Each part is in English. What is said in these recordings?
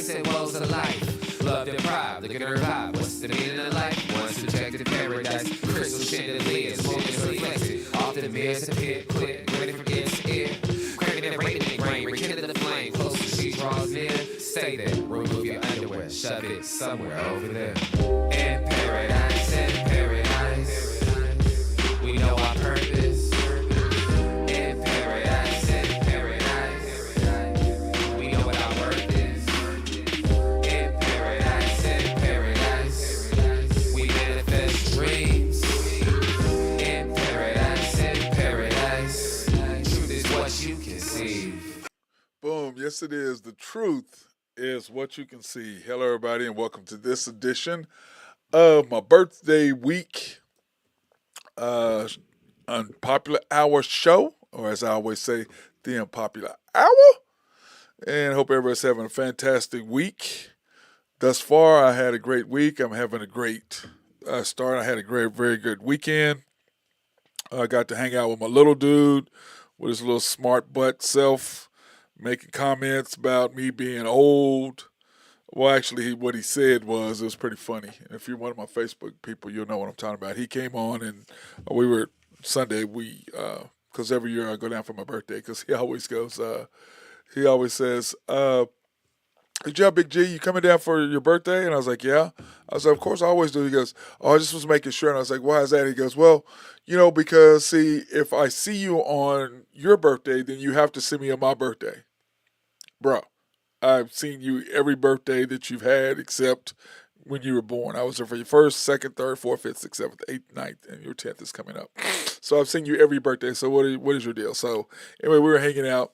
paradise and woes of life. Love deprived, look at her vibe. What's the meaning of life? One subjective paradise. Crystal chandeliers, moments reflected. Off the mirrors appear, quick, ready from ear to ear. Craving and raining rain, rekindle the flame. Close as she draws near. Stay there, remove your underwear, shove it somewhere over there. In paradise, we know our purpose. In paradise, we know what our worth is. In paradise, we manifest dreams. In paradise, truth is what you can see. Boom. Yes, it is. The truth is what you can see. Hello, everybody, and welcome to this edition of my birthday week Unpopular Hour show, or as I always say, the Unpopular Hour. And hope everybody's having a fantastic week. Thus far, I had a great week. I'm having a great start. I had a very good weekend. I got to hang out with my little dude, with his little smart butt self, making comments about me being old. Well, actually, what he said was, it was pretty funny. If you're one of my Facebook people, you'll know what I'm talking about. He came on, and we were, Sunday, because every year I go down for my birthday, because he always says, hey, job, Big G, you coming down for your birthday? And I was like, yeah. I was like, of course I always do. He goes, oh, I just was making sure. And I was like, why is that? He goes, well, because, see, if I see you on your birthday, then you have to see me on my birthday. Bro, I've seen you every birthday that you've had except when you were born. I was there for your first, second, third, fourth, fifth, sixth, seventh, eighth, ninth, and your 10th is coming up. So I've seen you every birthday. So what is your deal? So anyway, we were hanging out.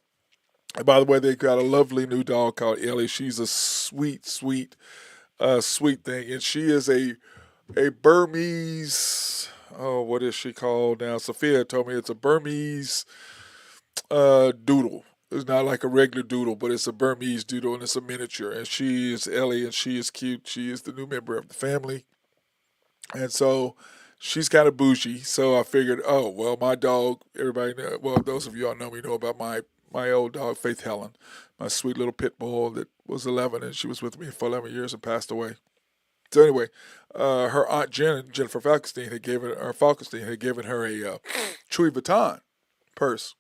And by the way, they got a lovely new dog called Ellie. She's a sweet thing. And she is a Burmese, what is she called now? Sophia told me it's a Burmese doodle. It's not like a regular doodle, but it's a Burmese doodle, and it's a miniature. And she is Ellie, and she is cute. She is the new member of the family. And so she's kind of bougie. So I figured, oh, well, my dog, everybody know, well, those of y'all know me know about my old dog, Faith Helen, my sweet little pit bull that was 11, and she was with me for 11 years and passed away. So anyway, her aunt Jennifer Falkenstein had given her a Chewy Vuitton purse.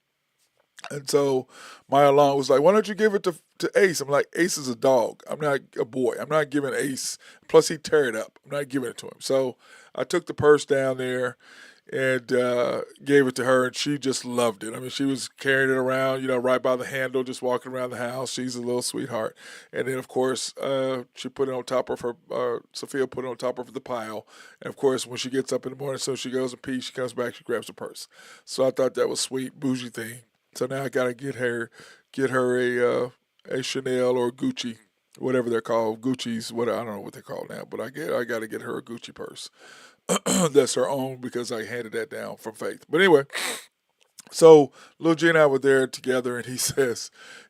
And so my alarm was like, why don't you give it to Ace? I'm like, Ace is a dog. I'm not a boy. I'm not giving Ace. Plus, he'd tear it up. I'm not giving it to him. So I took the purse down there and gave it to her, and she just loved it. I mean, she was carrying it around, right by the handle, just walking around the house. She's a little sweetheart. And then, of course, she put it on top of her, Sophia put it on top of the pile. And, of course, when she gets up in the morning, so she goes and pees, she comes back, she grabs the purse. So I thought that was sweet, bougie thing. So now I gotta get her a Chanel or Gucci, whatever they're called, Gucci's. What I don't know what they're called now, but I gotta get her a Gucci purse. That's her own, because I handed that down from Faith. But anyway, so Lil G and I were there together, and he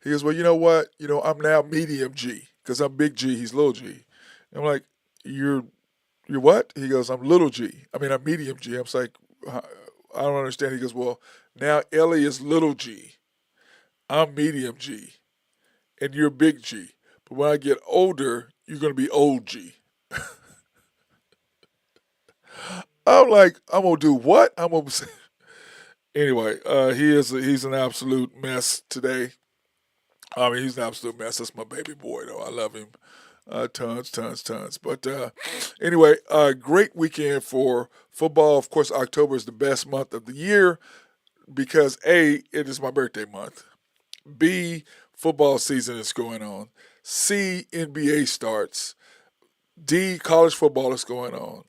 goes, well, you know what? I'm now medium G, because I'm big G, he's little G. And I'm like, you're what? He goes, I'm little G. I'm medium G. I was like, I don't understand. He goes, well, now Ellie is little G. I'm medium G. And you're big G. But when I get older, you're going to be old G. I'm like, I'm going to do what? Anyway, he's an absolute mess today. He's an absolute mess. That's my baby boy, though. I love him. Tons. But anyway, great weekend for football. Of course, October is the best month of the year because A, it is my birthday month. B, football season is going on. C, NBA starts. D, college football is going on.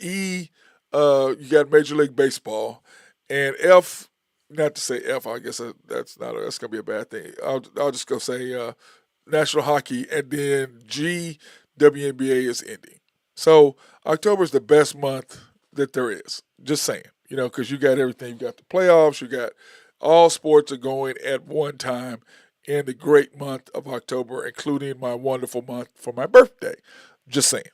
E, you got Major League Baseball. And F, not to say F, I guess that's gonna be a bad thing. I'll just go say National Hockey, and then G, WNBA is ending. So October is the best month that there is. Just saying, because you got everything. You got the playoffs. You got all sports are going at one time in the great month of October, including my wonderful month for my birthday. Just saying.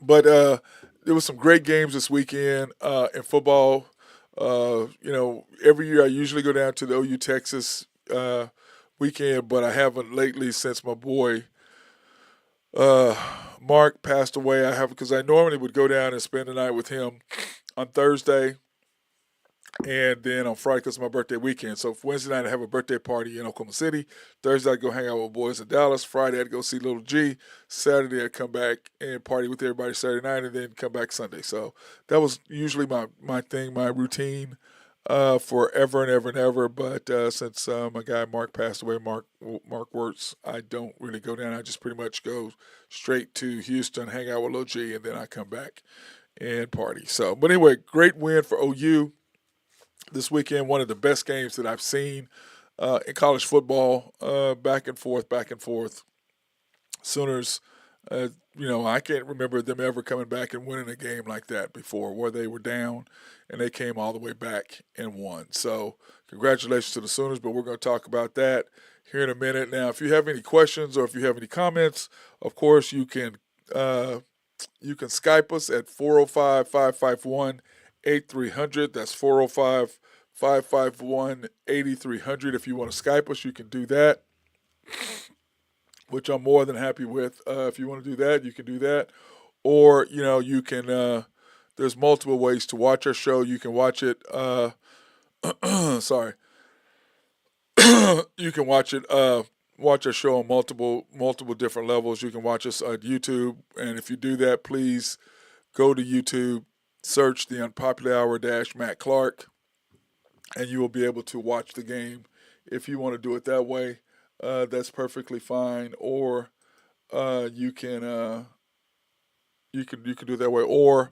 But there was some great games this weekend in football. Every year I usually go down to the OU Texas weekend, but I haven't lately since my boy uh, Mark passed away. I have because I normally would go down and spend the night with him on Thursday, and then on Friday because it's my birthday weekend. So Wednesday night I have a birthday party in Oklahoma City. Thursday I go hang out with boys in Dallas. Friday I'd go see Little G. Saturday I'd come back and party with everybody Saturday night, and then come back Sunday. So that was usually my thing, my routine. Forever and ever and ever, but since my guy Mark passed away, Mark Wirtz, I don't really go down. I just pretty much go straight to Houston, hang out with Lil G, and then I come back and party. So, but anyway, great win for OU this weekend. One of the best games that I've seen in college football. Back and forth, back and forth. Sooners, I can't remember them ever coming back and winning a game like that before, where they were down and they came all the way back and won. So, congratulations to the Sooners, but we're going to talk about that here in a minute. Now, if you have any questions or if you have any comments, of course, you can Skype us at 405-551-8300. That's 405-551-8300. If you want to Skype us, you can do that, which I'm more than happy with. If you want to do that, you can do that. Or, you can, there's multiple ways to watch our show. You can watch it, sorry. You can watch our show on multiple different levels. You can watch us on YouTube. And if you do that, please go to YouTube, search the Unpopular Hour - Matt Clark, and you will be able to watch the game. If you want to do it that way, that's perfectly fine. Or you can do it that way. Or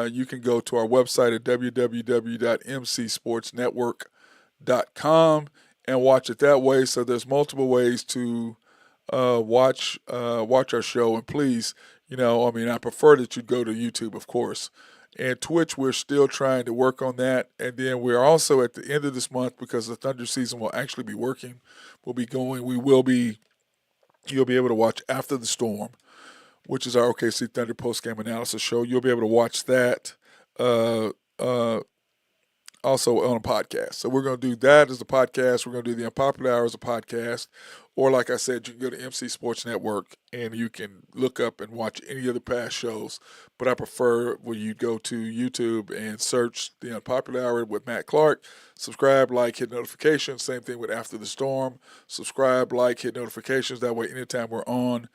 you can go to our website at www.mcsportsnetwork.com and watch it that way. So there's multiple ways to watch our show. And please, I prefer that you go to YouTube, of course. And Twitch, we're still trying to work on that. And then we're also at the end of this month, because the Thunder season will actually be working. You'll be able to watch After the Storm, which is our OKC Thunder post-game analysis show. You'll be able to watch that also on a podcast. So we're going to do that as a podcast. We're going to do the Unpopular Hour as a podcast. Or like I said, you can go to MC Sports Network and you can look up and watch any of the past shows. But I prefer when you go to YouTube and search the Unpopular Hour with Matt Clark. Subscribe, like, hit notifications. Same thing with After the Storm. Subscribe, like, hit notifications. That way anytime we're on,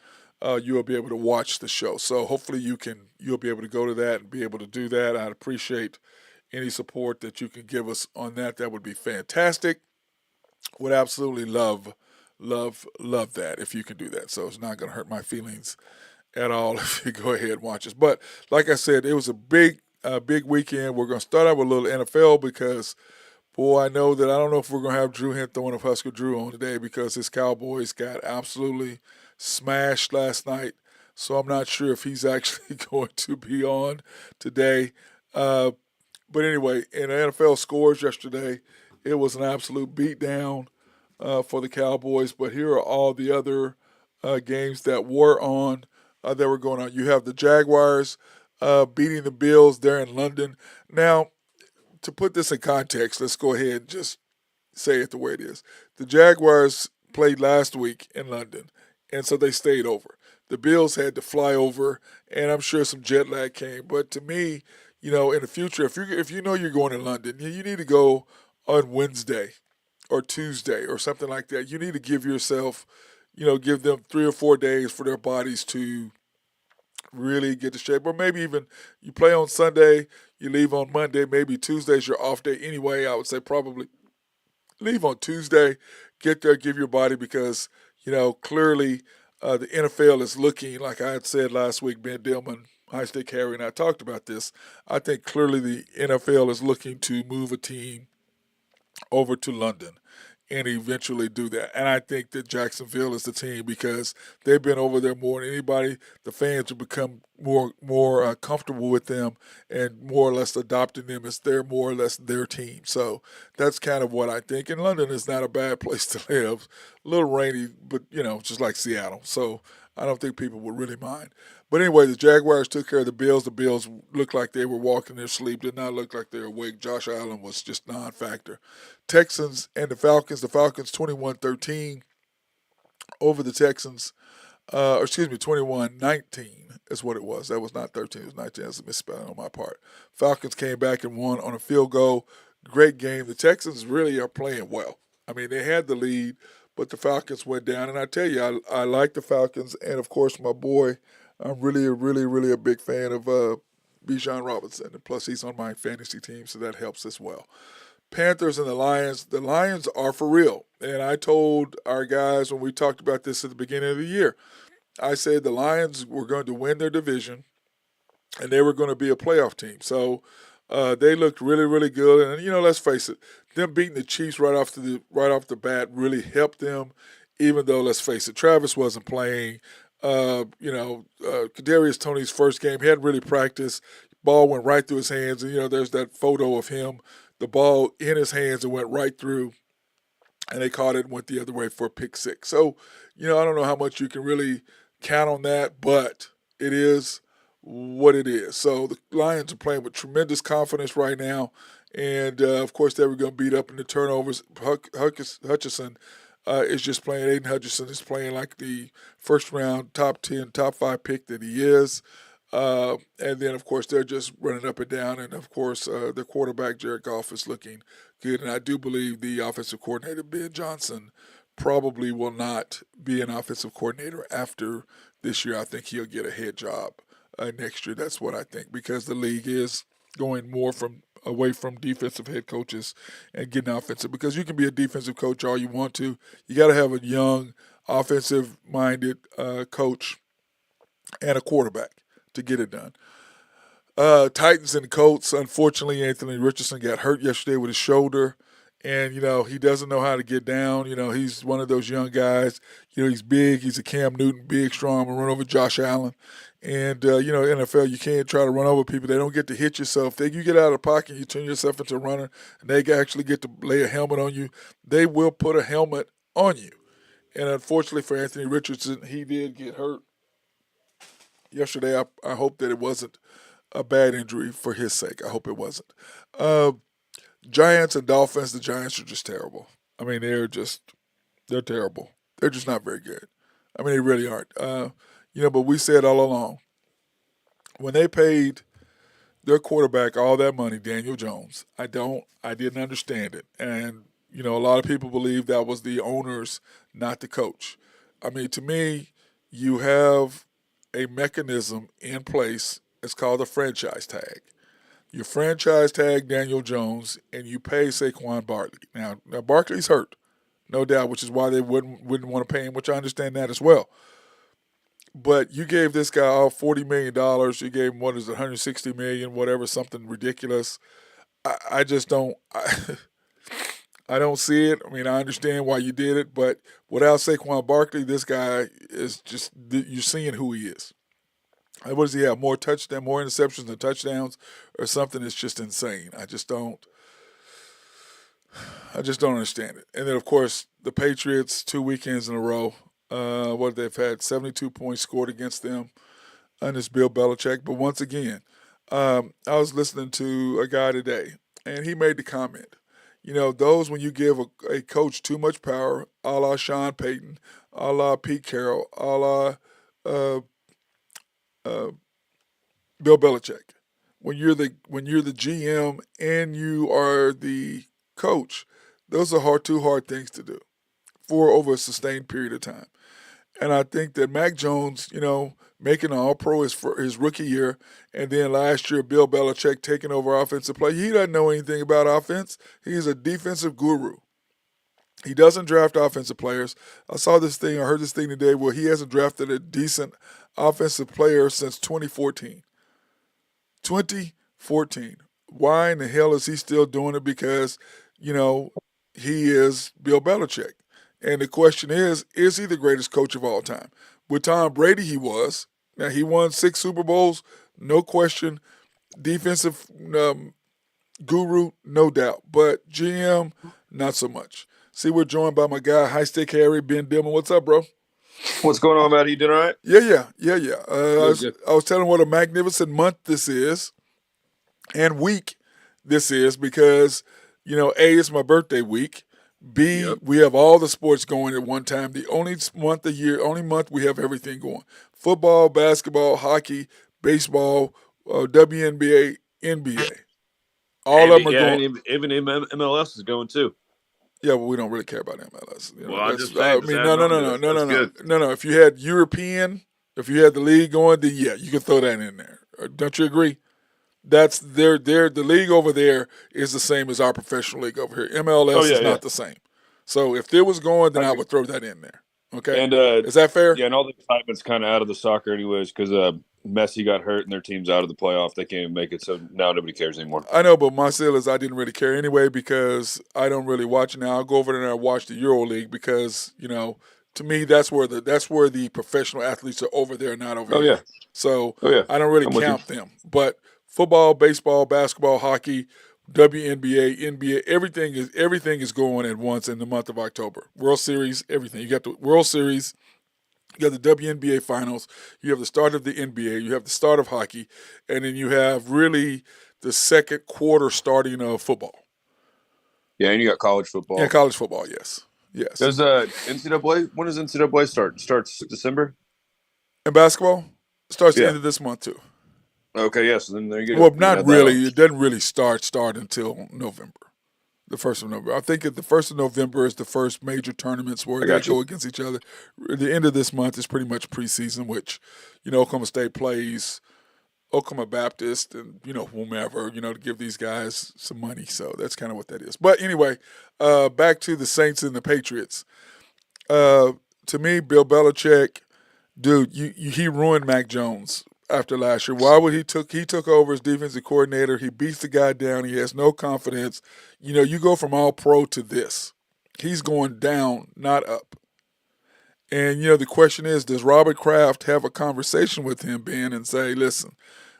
you'll be able to watch the show. So hopefully you'll be able to go to that and be able to do that. I'd appreciate any support that you can give us on that. That would be fantastic. Would absolutely love that if you can do that. So it's not going to hurt my feelings at all if you go ahead and watch us. But like I said, it was a big weekend. We're going to start out with a little NFL because, boy, I know that I don't know if we're going to have Drew Henthorne of Husker Drew on today because his Cowboys got absolutely smashed last night. So I'm not sure if he's actually going to be on today. But anyway, in the NFL scores yesterday, it was an absolute beatdown for the Cowboys. But here are all the other games that were going on. You have the Jaguars beating the Bills there in London. Now, to put this in context, let's go ahead and just say it the way it is. The Jaguars played last week in London, and so they stayed over. The Bills had to fly over, and I'm sure some jet lag came. But to me, in the future, if you know you're going to London, you need to go on Wednesday or Tuesday or something like that. You need to give yourself, give them 3 or 4 days for their bodies to really get to shape. Or maybe even you play on Sunday, you leave on Monday, maybe Tuesday's your off day anyway. I would say probably leave on Tuesday, get there, give your body, because, clearly the NFL is looking, like I had said last week, Ben Dillman, High State Harry, and I talked about this. I think clearly the NFL is looking to move a team over to London and eventually do that. And I think that Jacksonville is the team because they've been over there more than anybody. The fans have become more comfortable with them and more or less adopting them as more or less their team. So that's kind of what I think. And London is not a bad place to live. A little rainy, but, just like Seattle. So I don't think people would really mind. But anyway, the Jaguars took care of the Bills. The Bills looked like they were walking in their sleep, did not look like they were awake. Josh Allen was just non-factor. Texans and the Falcons 21-13 over the Texans. Or excuse me, 21-19 is what it was. That was not 13, it was 19. That's a misspelling on my part. Falcons came back and won on a field goal. Great game. The Texans really are playing well. I mean, they had the lead, but the Falcons went down. And I tell you, I like the Falcons. And, of course, my boy, I'm really a big fan of Bijan Robinson. And plus, he's on my fantasy team, so that helps as well. Panthers and the Lions are for real. And I told our guys when we talked about this at the beginning of the year, I said the Lions were going to win their division and they were going to be a playoff team. So they looked really good. And let's face it, them beating the Chiefs right off the bat really helped them. Even though, let's face it, Travis wasn't playing. Kadarius Toney's first game, he hadn't really practiced. Ball went right through his hands, and there's that photo of him, the ball in his hands and went right through, and they caught it and went the other way for a pick six. So, I don't know how much you can really count on that, but it is what it is. So the Lions are playing with tremendous confidence right now, and of course they were going to beat up in the turnovers. Hutchinson is just playing. Aiden Hutchinson is playing like the first round top 10, top 5 pick that he is. And then, of course, they're just running up and down. And, of course, the quarterback, Jared Goff, is looking good. And I do believe the offensive coordinator, Ben Johnson, probably will not be an offensive coordinator after this year. I think he'll get a head job next year. That's what I think, because the league is going more away from defensive head coaches and getting offensive. Because you can be a defensive coach all you want to. You got to have a young, offensive-minded coach and a quarterback to get it done. Titans and Colts, unfortunately, Anthony Richardson got hurt yesterday with his shoulder. And, he doesn't know how to get down. He's one of those young guys. He's big. He's a Cam Newton, big, strong, and run over Josh Allen. And, NFL, you can't try to run over people. They don't get to hit you. So if you get out of the pocket, you turn yourself into a runner, and they actually get to lay a helmet on you, they will put a helmet on you. And unfortunately for Anthony Richardson, he did get hurt yesterday. I hope that it wasn't a bad injury for his sake. I hope it wasn't. Giants and Dolphins, the Giants are just terrible. I mean, they're terrible. They're just not very good. I mean, they really aren't. But we said all along, when they paid their quarterback all that money, Daniel Jones, I didn't understand it. And, a lot of people believe that was the owners, not the coach. I mean, to me, you have a mechanism in place. It's called a franchise tag. You franchise tag Daniel Jones, and you pay Saquon Barkley. Now Barkley's hurt, no doubt, which is why they wouldn't want to pay him, which I understand that as well. But you gave this guy all $40 million. You gave him, $160 million, whatever, something ridiculous. I just don't. I don't see it. I mean, I understand why you did it, but without Saquon Barkley, this guy is just, you're seeing who he is. What does he have? More interceptions than touchdowns, or something that's just insane. I just don't understand it. And then, of course, the Patriots, 2 weekends in a row. They've had 72 points scored against them under Bill Belichick. But once again, I was listening to a guy today, and he made the comment. Those when you give a coach too much power, a la Sean Payton, a la Pete Carroll, a la Bill Belichick. When you're the GM and you are the coach, those are two hard things to do for over a sustained period of time. And I think that Mac Jones, making an All-Pro his rookie year, and then last year Bill Belichick taking over offensive play, he doesn't know anything about offense. He's a defensive guru. He doesn't draft offensive players. I heard this thing today where he hasn't drafted a decent offensive player since 2014. 2014. Why in the hell is he still doing it? Because, he is Bill Belichick. And the question is he the greatest coach of all time? With Tom Brady, he was. Now, he won 6 Super Bowls, no question. Defensive guru, no doubt. But GM, not so much. See, we're joined by my guy, High Stick Harry, Ben Dillman. What's up, bro? What's going on, Matt? You doing all right? Yeah. Good, good. I was telling what a magnificent month this is and week this is because, A, it's my birthday week. B, Yep. we have all the sports going at one time. The only month we have everything going: football, basketball, hockey, baseball, WNBA, NBA. All of them are Yeah, going. and even MLS is going too. Yeah, but we don't really care about MLS. Well, I'm That's. just I saying, just mean, no, adding no, on no, to no, this. no, no, That's no, good. no, no. If you had European, if you had the league going, then yeah, you can throw that in there. Don't you agree? That's the league over there is the same as our professional league over here. Oh MLS yeah, is yeah. not the same. So if there was going, then I I agree. would throw that in there. Okay, And is that fair? yeah, and all the excitement's kind of out of the soccer anyways because Messi got hurt and their team's out of the playoff. They can't even make it, so now nobody cares anymore. I know, but my deal is I didn't really care anyway because I don't really watch it now. I'll go over there and I watch the Euro League because to me that's where the professional athletes are over there, not over Oh here. yeah, So oh yeah. I don't really I'm with you. count them. But football, baseball, basketball, hockey, WNBA, NBA, everything is going at once in the month of October. World Series, everything. You got the World Series. You have the WNBA finals. You have the start of the NBA. You have the start of hockey, and then you have really the second quarter starting of football. Yeah, and you got college Yeah, football. college football. Yes. Does NCAA? When does NCAA start? Starts December. And basketball starts the Yeah. end of this month too. Okay. Yeah. So then there you go. Well, You can not add that on. really. It doesn't really start until November. The first of November. I think that the first of November is the first major tournaments where I they got you. go against each other. The end of this month is pretty much preseason, which Oklahoma State plays Oklahoma Baptist and whomever to give these guys some money. So that's kind of what that is. But anyway, back to the Saints and the Patriots. Uh, to me, Bill Belichick, dude, he ruined Mac Jones after last year. Why would he took over as defensive coordinator? He beats the guy down. He has no confidence. You go from all pro to this. He's going down, not up. And the question is, does Robert Kraft have a conversation with him, Ben, and say, listen,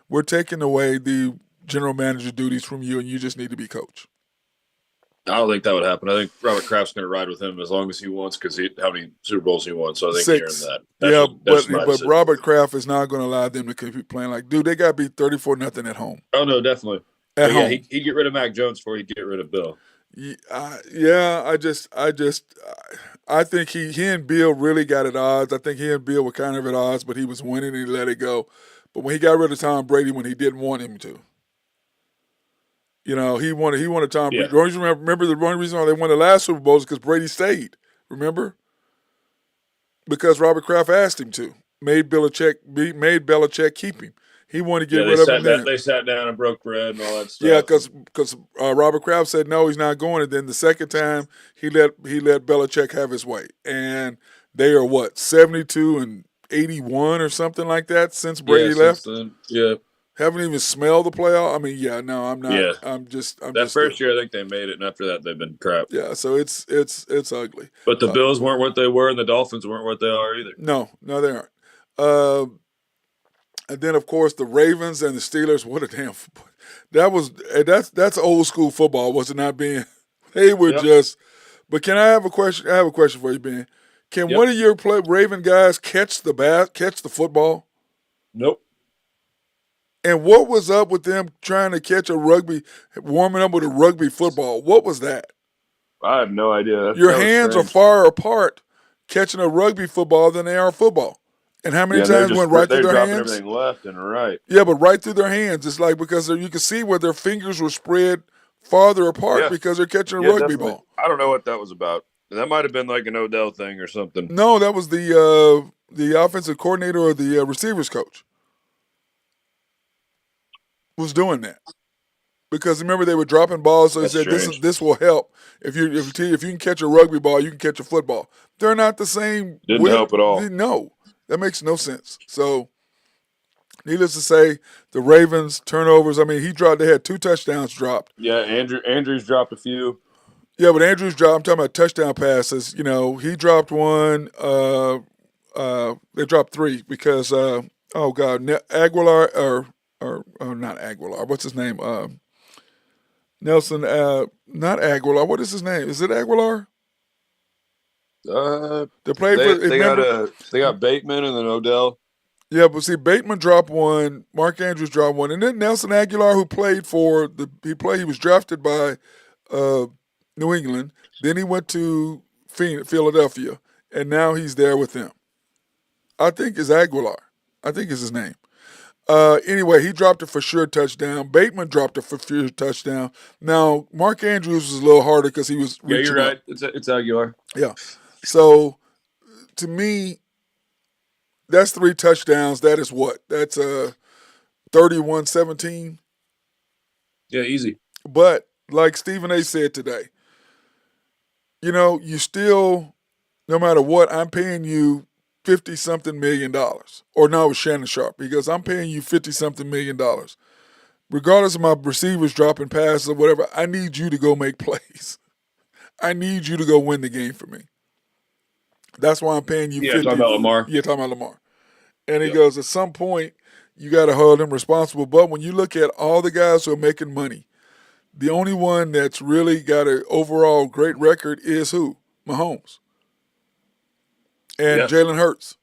we're taking away the general manager duties from you, and you just need to be coach. I don't think that would happen. I think Robert Kraft's going to ride with him as long as he wants because how many Super Bowls he won. So I think he earned 6. that. Yeah, That's but just my but decision. Robert Kraft is not going to allow them to keep playing like, dude, they got to be 34-0 at home. Oh no, definitely. At But yeah, home. he'd get rid of Mac Jones before he'd get rid of Bill. Yeah, I think he and Bill really got at odds. I think he and Bill were kind of at odds, but he was winning and he let it go. But when he got rid of Tom Brady when he didn't want him to, he wanted Tom Yeah. Brady. Remember the only reason why they won the last Super Bowl is because Brady stayed. Remember? Because Robert Kraft asked him to. Made Belichick keep him. He wanted to get rid of him then. They sat down and broke bread and all that stuff. Yeah, because Robert Kraft said no, he's not going. And then the second time he let Belichick have his way, and they are what 72-81 or something like that since Brady left. Since then, yeah. Haven't even smelled the playoff. I mean, yeah, no, I'm not. Yeah. I'm just. That first year, I think they made it, and after that, they've been crap. Yeah, so it's ugly. But the Bills weren't what they were, and the Dolphins weren't what they are either. No, they aren't. And then of course the Ravens and the Steelers. What a damn! That's old school football. Was it not, being? They were just. But can I have a question? I have a question for you, Ben. Can one of your Raven guys catch the football? Nope. And what was up with them trying to catch warming up with a rugby football? What was that? I have no idea. Your hands are far apart catching a rugby football than they are football. And how many times went right through their hands? They're dropping everything left and right. Yeah, but right through their hands. It's like because you can see where their fingers were spread farther apart because they're catching a rugby ball. I don't know what that was about. That might have been like an Odell thing or something. No, that was the offensive coordinator or the receivers coach was doing that. Because remember they were dropping balls, so he said this will help. If you can catch a rugby ball, you can catch a football. They're not the same. Didn't help at all. No, that makes no sense. So, needless to say, the Ravens turnovers. I mean, they had 2 touchdowns dropped. Yeah, Andrews dropped a few. Yeah, but Andrews dropped. I'm talking about touchdown passes. He dropped one. They dropped 3 because Aguilar or not Aguilar. What's his name? Nelson. Not Aguilar. What is his name? Is it Aguilar? They played for. Remember? They got Bateman and then Odell. Yeah, but see, Bateman dropped one. Mark Andrews dropped one, and then Nelson Aguilar, who played for he was drafted by New England. Then he went to Philadelphia, and now he's there with them. I think it's Aguilar. I think is his name. Anyway, he dropped it for sure touchdown. Bateman dropped it for sure touchdown. Now, Mark Andrews was a little harder because he was reaching you're right. up. It's Aguilar. Yeah. So, to me, that's 3 touchdowns. That is what? That's 31-17. Yeah, easy. But like Stephen A. said today, you still, no matter what, I'm paying you $50-something million. Or no, it was Shannon Sharp, because I'm paying you $50-something million. Regardless of my receivers dropping passes or whatever, I need you to go make plays. I need you to go win the game for me. That's why I'm paying you 50. Talking about Lamar. Yeah, talking about Lamar. And he goes, at some point, you got to hold him responsible. But when you look at all the guys who are making money, the only one that's really got an overall great record is who? Mahomes. And Jalen Hurts.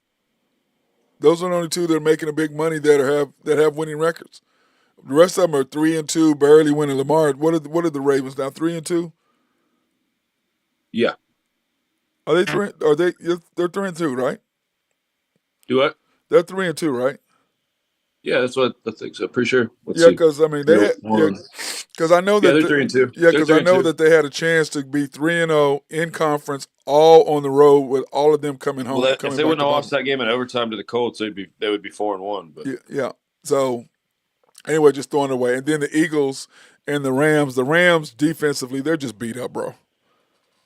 Those are the only two that are making a big money that have winning records. The rest of them are 3-2, barely winning. Lamar, what are the Ravens now? 3-2? Yeah. Are they three? They're 3-2, right? Do what? They're 3-2, right? Yeah, that's what I think so. Pretty sure. Because I mean because I know that they're 3-2. Yeah, because I know that they had a chance to be 3-0 in conference, all on the road, with all of them coming home. Well, if they wouldn't have lost that game in overtime to the Colts, they would be 4-1. But yeah. So anyway, just throwing it away. And then the Eagles and the Rams. The Rams defensively, they're just beat up, bro.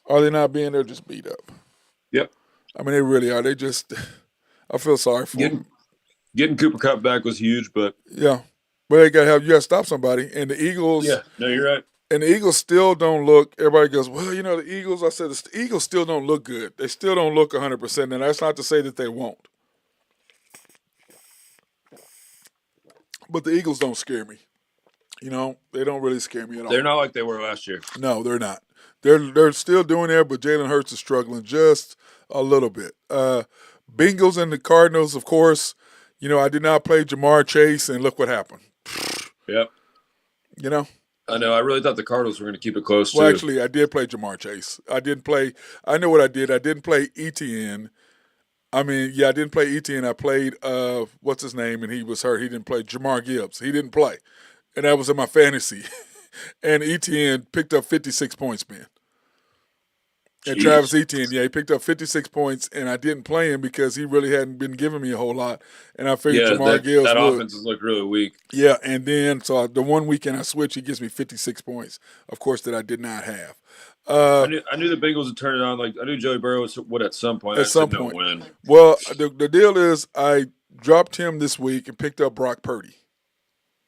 Are they not being? They're just beat up. Yep. I mean, they really are. They just. I feel sorry for them. Getting Cooper Kupp back was huge, but yeah, but you got to stop somebody. And the Eagles. Yeah, no, you're right. And the Eagles still don't look. Everybody goes, well, the Eagles. I said the Eagles still don't look good. They still don't look 100%, and that's not to say that they won't. But the Eagles don't scare me. They don't really scare me at all. They're not like they were last year. No, they're not. They're still doing there, but Jalen Hurts is struggling just a little bit. Bengals and the Cardinals, of course. I did not play Jamar Chase, and look what happened. Yep. I know. I really thought the Cardinals were going to keep it close, Well, too. actually, I did play Jamar Chase. I know what I did. I didn't play ETN. I didn't play ETN. I played, what's his name, and he was hurt. He didn't play. Jamar Gibbs. He didn't play. And that was in my fantasy. And ETN picked up 56 points, man. And Travis Etienne, he picked up 56 points, and I didn't play him because he really hadn't been giving me a whole lot. And I figured Jamar Gibbs that would. offense has looked really weak. Yeah, and then so the one weekend I switched, he gives me 56 points, of course, that I did not have. I knew the Bengals would turn it on. Like I knew Joey Burrow would at some point. Win. Well, the deal is I dropped him this week and picked up Brock Purdy.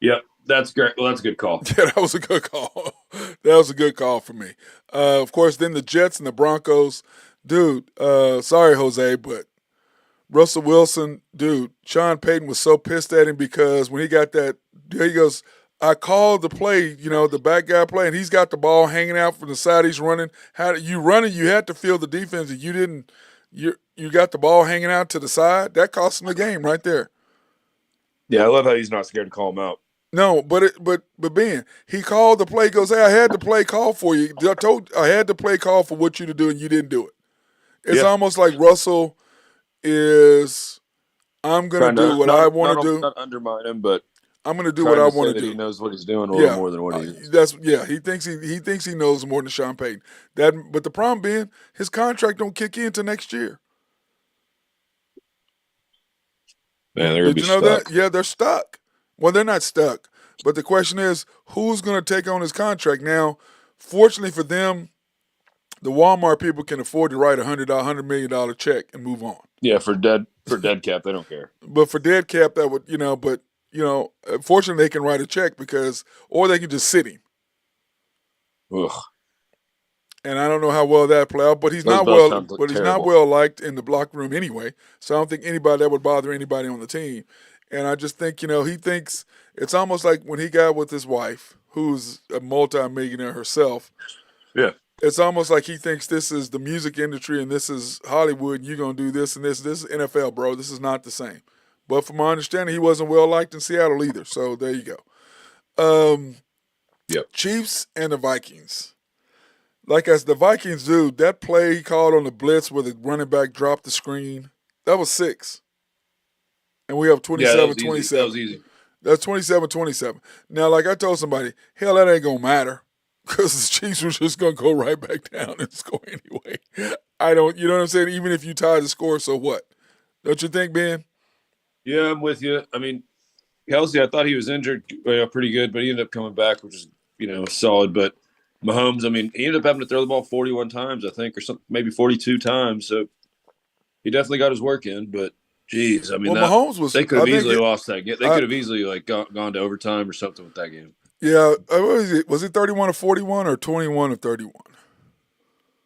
Yep. That's great. Well, that's a good call. Yeah, that was a good call. That was a good call for me. Of course, then the Jets and the Broncos. Dude, sorry, Jose, but Russell Wilson, dude, Sean Payton was so pissed at him because when he got that, he goes, I called the play, the back guy play, and he's got the ball hanging out from the side. He's running. How you running? You had to feel the defense, and you didn't. You got the ball hanging out to the side. That cost him the game right there. Yeah, I love how he's not scared to call him out. No, but Ben, he called the play. Goes, hey, I had the play call for you. I had the play call for what you to do, and you didn't do it. It's almost like Russell is. I'm going to do what I want to do. Not undermine him, but I'm going to do what I want to do. He knows what he's doing a little more than what he is. He thinks he knows more than Sean Payton. But the problem being, his contract don't kick in until next year. Man, they're going to be stuck. Did you know that? Yeah, they're stuck. Well, they're not stuck. But the question is, who's going to take on his contract? Now, fortunately for them, the Walmart people can afford to write $100 million check and move on. Yeah, for dead cap, they don't care. But for dead cap, that would, fortunately they can write a check or they can just sit him. Ugh. And I don't know how well that play out, but he's not well liked in the locker room anyway. So I don't think that would bother anybody on the team. And I just think, he thinks it's almost like when he got with his wife, who's a multi-millionaire herself. Yeah. It's almost like he thinks this is the music industry and this is Hollywood. And you're gonna do this and this. This is NFL, bro. This is not the same. But from my understanding, he wasn't well liked in Seattle either. So there you go. Yep. Chiefs and the Vikings. Like as the Vikings do, that play he called on the blitz where the running back dropped the screen, that was 6. And we have Yeah, that was 27-27. easy. That was easy. That's 27-27. Now, like I told somebody, hell, that ain't going to matter because the Chiefs were just going to go right back down and score anyway. You know what I'm saying? Even if you tie the score, so what? Don't you think, Ben? Yeah, I'm with you. I mean, Kelsey, I thought he was injured pretty good, but he ended up coming back, which is, solid. But Mahomes, I mean, he ended up having to throw the ball 41 times, I think, or something, maybe 42 times. So he definitely got his work in. But, geez, I mean, Mahomes was. They could have easily lost that game. They could have easily gone to overtime or something with that game. Yeah, was it 31-41 or 21-31?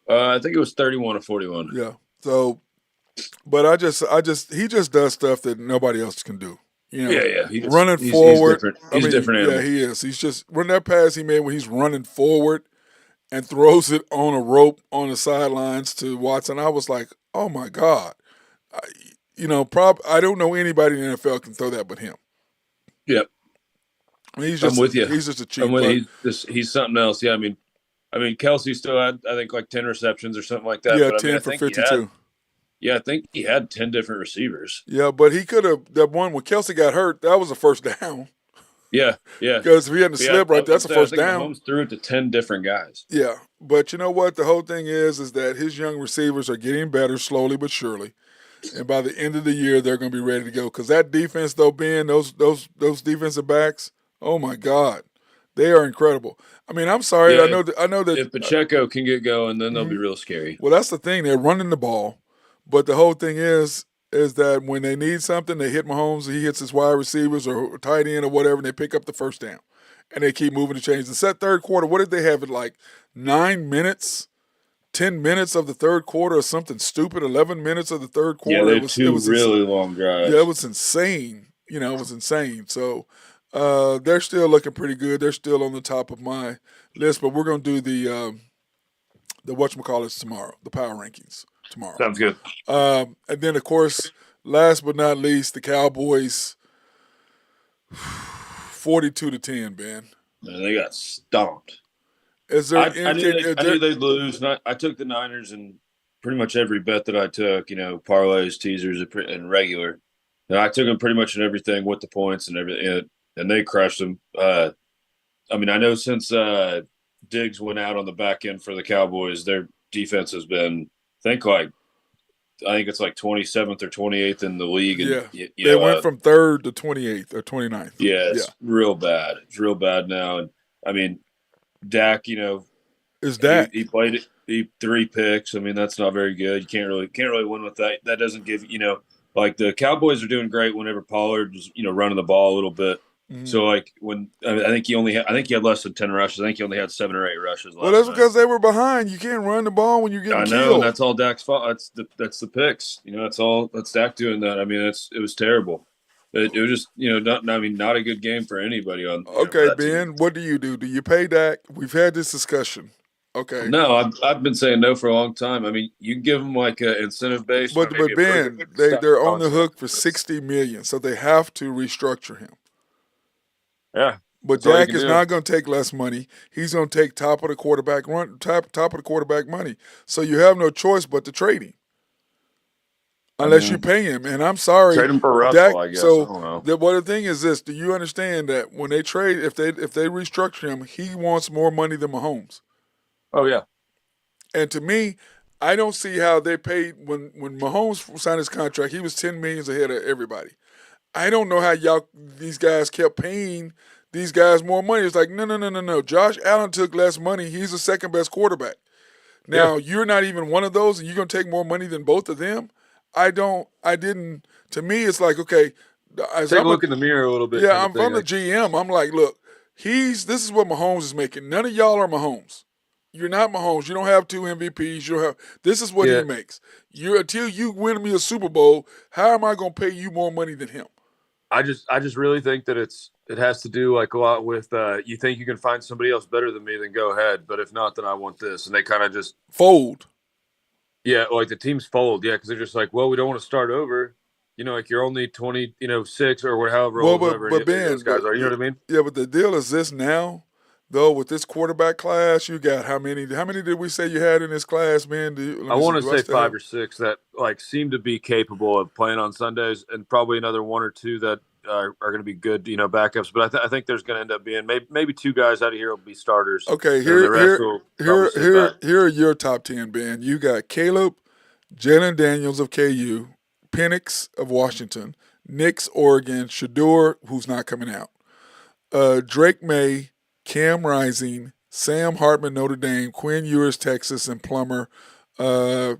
I think it was 31-41. Yeah. So, but he just does stuff that nobody else can do. Yeah. Running forward. He's different animal. Yeah, he is. He's just when that pass he made when he's running forward and throws it on a rope on the sidelines to Watson. I was like, oh my God. I don't know anybody in the NFL can throw that but him. Yep. I mean, I'm with you. He's just a cheap. He's something else. Yeah, I mean, Kelsey still had, I think, like 10 receptions or something like that. Yeah, but 10 for 52. I think he had 10 different receivers. Yeah, but he could have that one when Kelsey got hurt. That was a first down. Yeah. Because if he hadn't slip right, that's a first down. Mahomes threw it to 10 different guys. Yeah, but you know what? The whole thing is that his young receivers are getting better slowly but surely, and by the end of the year they're going to be ready to go. Because that defense, though, Ben, those defensive backs, oh my God, they are incredible. I mean, I'm sorry, Yeah, I know that if Pacheco can get going, then they'll be real scary. Well, that's the thing. They're running the ball, but the whole thing is that when they need something, they hit Mahomes, he hits his wide receivers or tight end or whatever, and they pick up the first down. And they keep moving to change. The set third quarter, what did they have it like 9 minutes, 10 minutes of the third quarter or something stupid, 11 minutes of the third quarter? Yeah, they had two really long drives. Yeah, it was insane. It was insane. So they're still looking pretty good. They're still on the top of my list, but we're going to do the whatchamacallits tomorrow, the power rankings tomorrow. Sounds good. And then, of course, last but not least, the Cowboys, 42-10, Ben. Man, they got stomped. Is there? I knew they'd lose. And I took the Niners in pretty much every bet that I took. Parlays, teasers, and regular. And I took them pretty much in everything with the points and everything, and they crushed them. I know since Diggs went out on the back end for the Cowboys, their defense has been, I think it's like 27th or 28th in the league. And, yeah, they went from 3rd to 28th or 29th. Yeah, it's real bad. It's real bad now. And I mean, Dak, is Dak? He played it. He 3 picks. I mean, that's not very good. You can't really win with that. That doesn't give like the Cowboys are doing great whenever Pollard was running the ball a little bit. Mm-hmm. So I think he had less than 10 rushes. I think he only had 7 or 8 rushes. Well, that's because they were behind. You can't run the ball when you're getting killed. I know, and that's all Dak's fault. That's the picks. That's Dak doing that. I mean, it was terrible. It was just not a good game for anybody on. Okay, Ben, team. What do you do? Do you pay Dak? We've had this discussion. Okay. No, I've been saying no for a long time. I mean, you give them like an incentive base, but Ben, they're on the hook for $60 million, so they have to restructure him. Yeah, but Dak is not going to take less money. He's going to take top of the quarterback money. So you have no choice but to trade him, unless you pay him. And I'm sorry, trade him for Russell. I guess. So I don't know. The thing is this: do you understand that when they trade, if they restructure him, he wants more money than Mahomes? Oh yeah. And to me, I don't see how they paid when Mahomes signed his contract. He was $10 million ahead of everybody. I don't know how these guys kept paying these guys more money. It's like, no. Josh Allen took less money. He's the second best quarterback. Now, you're not even one of those, and you're going to take more money than both of them? To me, it's like, okay. Take a look in the mirror a little bit. Yeah, I'm from the GM. I'm like, look, this is what Mahomes is making. None of y'all are Mahomes. You're not Mahomes. You don't have 2 MVPs. This is what he makes. Until you win me a Super Bowl, how am I going to pay you more money than him? I just really think that it's it has to do like a lot with you think you can find somebody else better than me, then go ahead. But if not, then I want this. And they kind of just Fold. yeah, like the teams fold, yeah, because they're just like, well, we don't want to start over. Like you're only 20, 6 or however Well, old, but whoever any but of those Ben, guys are. You know what I mean? yeah, but the deal is this now, though. With this quarterback class, you got how many? How many did we say you had in this class, Ben? Let I me see. want to Do I say still 5 have? or 6 that like seem to be capable of playing on Sundays, and probably another 1 or 2 that are going to be good, backups. But I think there's going to end up being maybe 2 guys out of here will be starters, Okay, and then the here, rest here, will probably here, sit here, back. here are your top 10, Ben. You got Caleb, Jalen Daniels of KU, Penix of Washington, Nix Oregon, Shador, who's not coming out, Drake May, Cam Rising, Sam Hartman Notre Dame, Quinn Ewers Texas, and Plummer uh,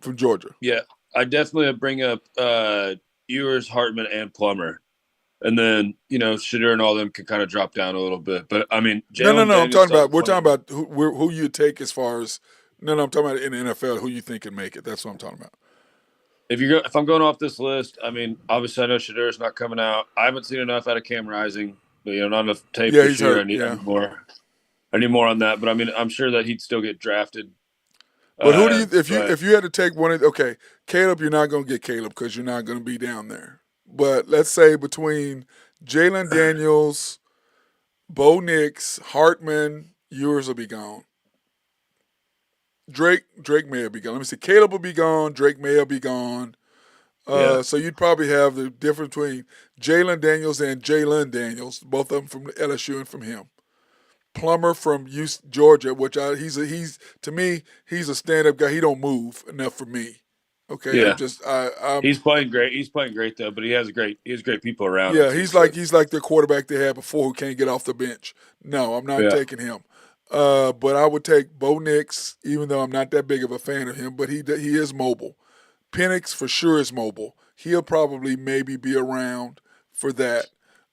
from Georgia. Yeah, I definitely bring up Ewers, Hartman, and Plummer. And then, Shadur and all them can kind of drop down a little bit. But, I mean, No, no, Jalen no. I'm Daniels talking still about. hasn't We're played. talking about who you take as far as. No, no. I'm talking about in the NFL. Who you think can make it? That's what I'm talking about. If I'm going off this list, I mean, obviously I know Shadur's not coming out. I haven't seen enough out of Cam Rising. But, not enough tape Yeah, this he's year. I hurt. need, I Yeah. need more. I need more on that. But, I mean, I'm sure that he'd still get drafted. But who do you But if you had to take one of okay, Caleb, you're not going to get Caleb because you're not going to be down there. But let's say between Jalen Daniels, Bo Nix, Hartman, yours will be gone. Drake may be gone. Let me see. Caleb will be gone. Drake may be gone. yeah, So you'd probably have the difference between Jalen Daniels and Jalen Daniels, both of them from LSU and from him. Plummer from Georgia, which he's to me he's a stand up guy. He don't move enough for me. Okay, yeah. I'm He's playing great. He's playing great though. But he has great people around him yeah too. he's like the quarterback they had before who can't get off the bench. No, I'm not Yeah, taking him. But I would take Bo Nix, even though I'm not that big of a fan of him. But he is mobile. Penix for sure is mobile. He'll probably maybe be around for that.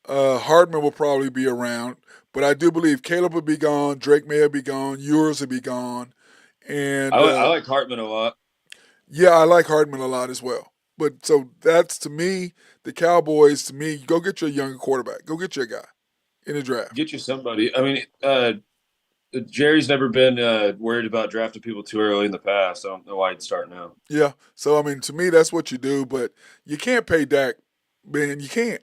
Hardman will probably be around, but I do believe Caleb will be gone. Drake may be gone. Ewers will be gone, and I like Hartman a lot. yeah, I like Hardman a lot as well. But so that's to me the Cowboys. To me, go get your younger quarterback. Go get your guy in the draft. Get you somebody. I mean, Jerry's never been worried about drafting people too early in the past. I don't know why he'd start now. Yeah. So I mean, to me, that's what you do. But you can't pay Dak, man. You can't.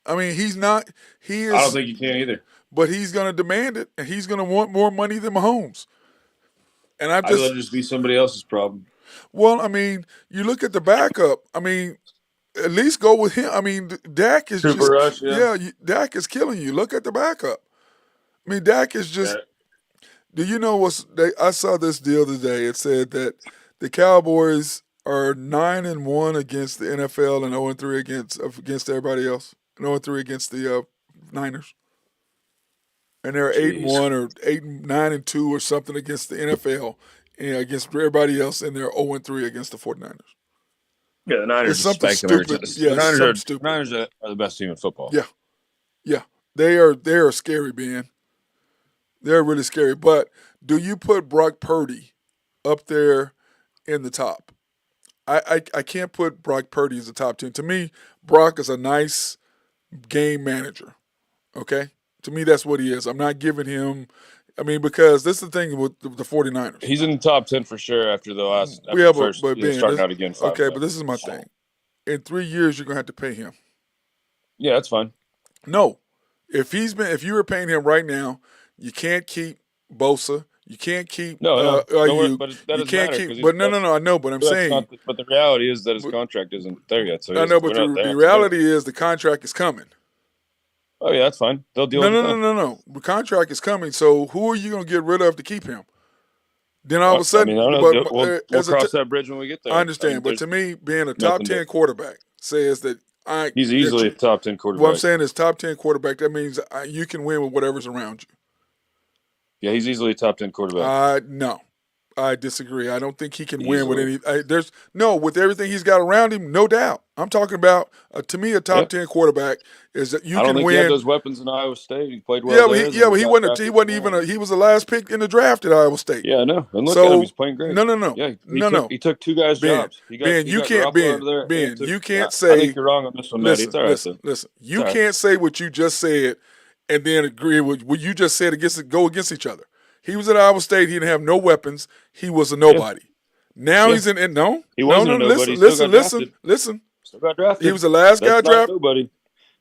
I mean, he's not. He I don't is. think you can either. But he's going to demand it, and he's going to want more money than Mahomes. And I I'd let just, it just be somebody else's problem. well, I mean, you look at the backup. I mean, at least go with him. I mean, Dak is Cooper just, Rush, yeah. yeah, Dak is killing you. Look at the backup. I mean, Dak is Yeah. just. Do you know what's? I saw this deal today. It said that the Cowboys are 9-1 against the NFL and 0-3 against everybody else. And 0-3 against the Niners. And they're 8-1 Jeez. or 9-2 or something against the NFL and against everybody else, and they're 0-3 against the 49ers. Yeah, the Niners It's just something spank them every stupid. time. Yeah, The it's Niners something stupid. are the best team in football. Yeah, yeah. They are scary, Ben. They're really scary. But do you put Brock Purdy up there in the top? I can't put Brock Purdy as the top 10. To me, Brock is a nice game manager. Okay? To me, that's what he is. I'm not giving him. I mean, because this is the thing with the 49ers. He's in the top 10 for sure after Yeah, the but first Ben, starting out again 5 okay, and but 0. this is my thing. In 3 years, you're gonna have to pay him. Yeah, that's fine. No, if you were paying him right now, you can't keep Bosa. You can't keep No, Ayuk. but that You doesn't can't matter keep. because But no. I know. But I'm that's saying. not. But the reality is that his But, contract isn't there yet. So I know. But they don't the have to do it. reality is the contract is coming. Oh yeah, that's fine. They'll deal with it then. No. The contract is coming. So who are you gonna get rid of to keep him? Then all of a I mean, sudden, I don't but know. We'll as a cross that bridge when we get there. I I mean, understand. But there's to me, being a top nothing 10 to. quarterback says that He's that easily you, a top 10 what I'm quarterback. saying is top 10 quarterback. That means you can win with whatever's around you. Yeah, he's easily a top 10 quarterback. No, I disagree. I don't think he can win with Easily. any. With everything he's got around him, no doubt. I'm talking about to me a Yeah. top 10 quarterback is that you I don't can think he had win. those weapons in Iowa State. He played Yeah, well but there. he Got wasn't. He drafted wasn't from even. there. He was the last pick in the draft at Iowa State. Yeah, I know. And look at him; So he's playing great. no, Yeah, no. he took two guys' Ben, jobs. He got Ben, he you got can't. Garoppolo out of there, and Ben, took. you can't I think say. you're wrong on this one, Matty. It's all right though. Listen. It's You all right. can't say what you just said and then agree with what you just said go against each other. He was at Iowa State. He didn't have no weapons. He was a nobody. Now Yeah. he's in. And no, He wasn't a nobody. He still got drafted. Listen. Still got drafted. He was the last That's guy not drafted. nobody.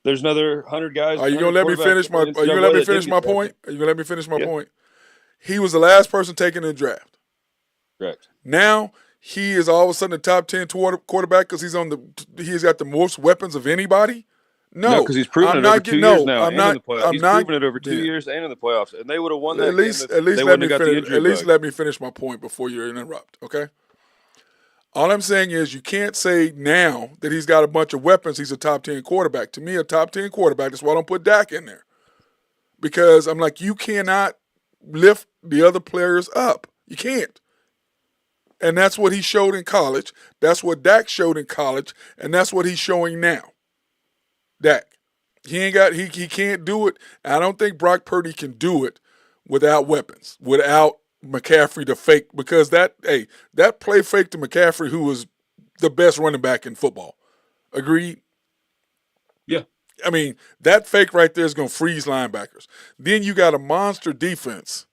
There's another 100 guys. Are you 100 gonna let me quarterbacks finish in my? the Are you gonna let NCAA me that finish didn't my get drafted. point? Are you gonna let me finish my Yeah. point? He was the last person taken in the draft. Correct. Now he is all of a sudden a top 10 quarterback because he's got the most weapons of anybody. No, because he's proven I'm it over not 2 getting. years No, now, I'm and in not. the playoffs. I'm He's not. proven it over 2 Ben, years and in the playoffs, and they would have won at that game least if at least they let wouldn't me have got the finish. injury At least bug. let me finish my point before you interrupt. Okay. All I'm saying is you can't say now that he's got a bunch of weapons. He's a top 10 quarterback. To me, a top 10 quarterback. That's why I don't put Dak in there because I'm like you cannot lift the other players up. You can't. And that's what he showed in college. That's what Dak showed in college, and that's what he's showing now. Dak. He can't do it. I don't think Brock Purdy can do it without weapons, without McCaffrey to fake because that play fake to McCaffrey, who was the best running back in football. Agreed? Yeah. I mean, that fake right there is gonna freeze linebackers. Then you got a monster defense.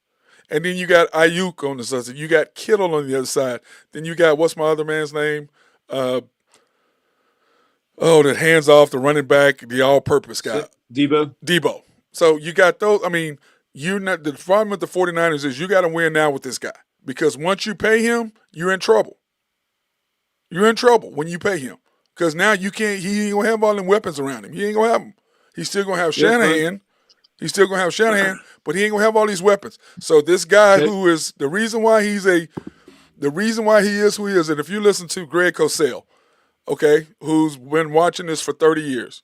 And then you got Ayuk on the side. You got Kittle on the other side. Then you got, what's my other man's name? That hands off the running back, the all-purpose guy. Debo. So you got those. I mean, the problem with the 49ers is you got to win now with this guy. Because once you pay him, you're in trouble. You're in trouble when you pay him. Because now he ain't going to have all them weapons around him. He ain't going to have them. He's still going to have Shanahan. He's still going to have Shanahan, but he ain't going to have all these weapons. So this guy who is the reason why he is who he is, and if you listen to Greg Cosell, okay, who's been watching this for 30 years,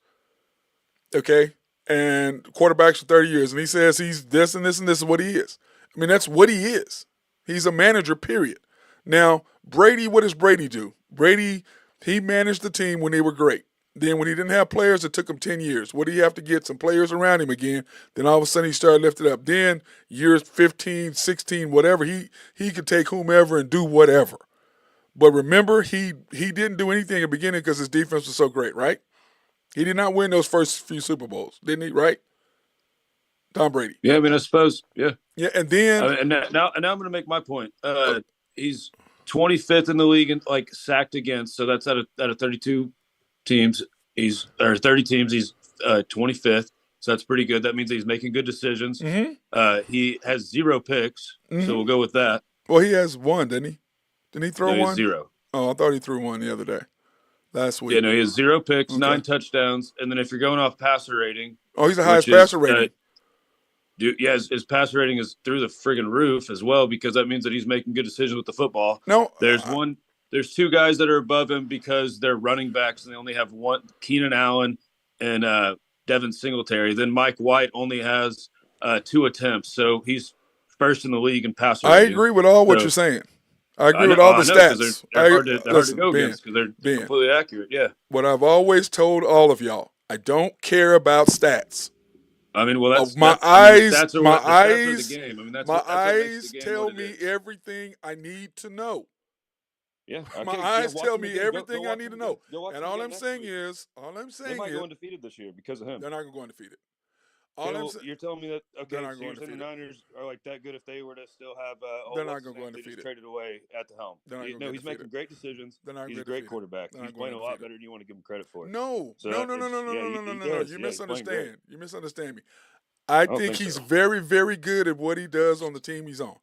okay, and quarterbacks for 30 years, and he says he's this and this and this is what he is. I mean, that's what he is. He's a manager, period. Now, Brady, what does Brady do? Brady, he managed the team when they were great. Then when he didn't have players, it took him 10 years. What do you have to get? Some players around him again. Then all of a sudden he started lifting up. Then years 15, 16, whatever, he could take whomever and do whatever. But remember, he didn't do anything at the beginning because his defense was so great, right? He did not win those first few Super Bowls, didn't he, right? Tom Brady. Yeah, I mean, I suppose, yeah. Yeah, and then... and now I'm going to make my point. He's 25th in the league and sacked against, so that's out of 32 teams. He's 30 teams. He's 25th, so that's pretty good. That means he's making good decisions. Mm-hmm. He has 0 picks, so we'll go with that. Well, he has one, didn't he? Didn't he throw one? 0. Oh, I thought he threw one the other day, last week. Yeah, no, he has 0 picks, Okay. 9 touchdowns, and then if you're going off passer rating, he's the highest passer rating. His passer rating is through the friggin' roof as well because that means that he's making good decisions with the football. No, There's 2 guys that are above him because they're running backs and they only have one, Keenan Allen and Devin Singletary. Then Mike White only has 2 attempts, so he's first in the league in passer rating. I agree with all what you're saying. I agree with all the stats. They're hard to go against because they're completely accurate. Yeah. What I've always told all of y'all, I don't care about stats. I mean, well, my eyes stats are the game. I mean, my eyes tell me everything I need to know. Yeah, my eyes tell me everything I need to know. And all I'm saying is, they might go undefeated this year because of him. They're not going to go undefeated. You're telling me that so you're saying the Niners are that good if they were to still have they're not going to go undefeated. They just traded away at the helm. He's making great decisions. He's a great quarterback. He's playing a lot better than you want to give him credit for. No. You misunderstand. You misunderstand me. I think he's very, very good at what he does on the team he's on.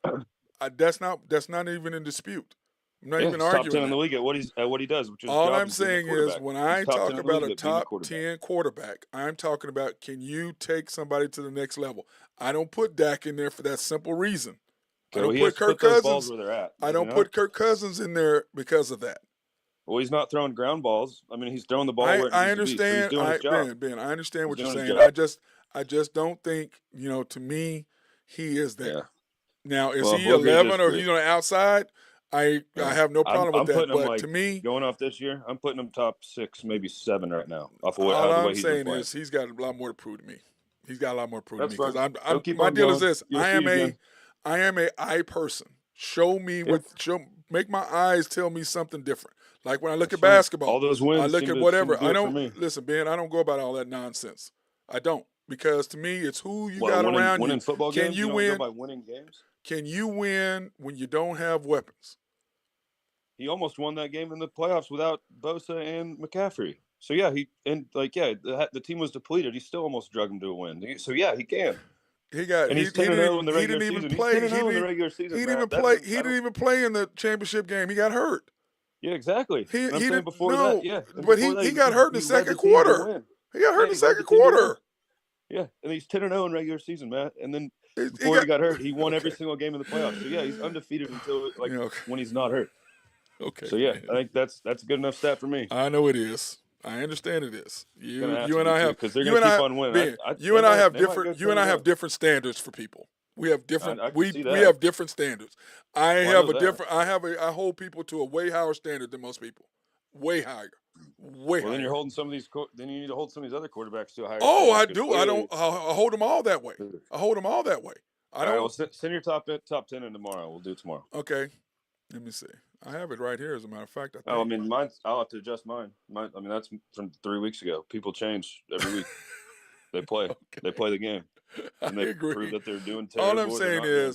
That's not even in dispute. I'm not even arguing. Top 10 in the league at what he does. Which is all I'm saying is when I talk about a top 10 quarterback, I'm talking about can you take somebody to the next level. I don't put Dak in there for that simple reason. I don't put Kirk Cousins. I don't put Kirk Cousins in there because of that. Well, he's not throwing ground balls. I mean, he's throwing the ball where it needs to be. So he's doing his job. Ben, I understand what you're saying. I just don't think, to me, he is there. Now, is Well, he Booker 11 just or he's on the outside? I have no problem with I'm that. putting him But to like me, going off this year. I'm putting him top 6, maybe 7 right now off of all how the way I'm he's been saying playing. is he's got a lot more to prove to me. He's got a lot more to prove to That's me because fine. I'm He'll keep my on deal is going. this. You'll see again. I am a I person. Show me Yeah, make my eyes tell me something different. Like when I look that's at fine. All basketball, those I wins look seem at to whatever. do I it for don't me. listen, Ben. I don't go about all that nonsense. I don't because to me it's who you Well, got around you. winning football Can games, you you don't go win? by winning games. Can you win when you don't have weapons? He almost won that game in the playoffs without Bosa and McCaffrey. So yeah, the team was depleted. He still almost drug him to a win. So yeah, he can. And he's 10-0 in the He regular didn't even season. He's play. 10-0 in the regular season, Matt. That means He I didn't don't. even play in the championship game. He got hurt. Yeah, exactly. And I'm He saying didn't before that, no, yeah, and but before that, he got hurt in the he led the second team to quarter. win. He got hurt Yeah, in the he led the second team to win. quarter. Yeah, and he's 10-0 in regular season, Matt. And then He before he got hurt, he won every okay. single game in the playoffs. So yeah, he's undefeated until like Yeah, okay. when he's not hurt. Okay, So yeah, man. I think that's a good enough stat for me. I know it is. I understand it is. Gonna have You to and be I too have because they're gonna keep on winning. Ben, you and I have They might go different you and I have 10-0. different standards for people. We have different I can see we that. have different standards. Well, I know that. I hold people to a way higher standard than most people. Way higher. Way Well, then you're higher. holding some of these. Then you need to hold some of these other quarterbacks to a higher Oh, standard I because do. I clearly. don't I hold them all that way. I hold them all that way. I All right, well, don't send your top 10 in tomorrow. We'll do it tomorrow. Okay. Let me see. I have it right here as a matter of fact, I Oh, I think. mean, I'll have to adjust mine. I mean, that's from 3 weeks ago. People change every week. They play. Okay. They play the game, I and they prove agree. that they're doing All terrible I'm or they're saying not doing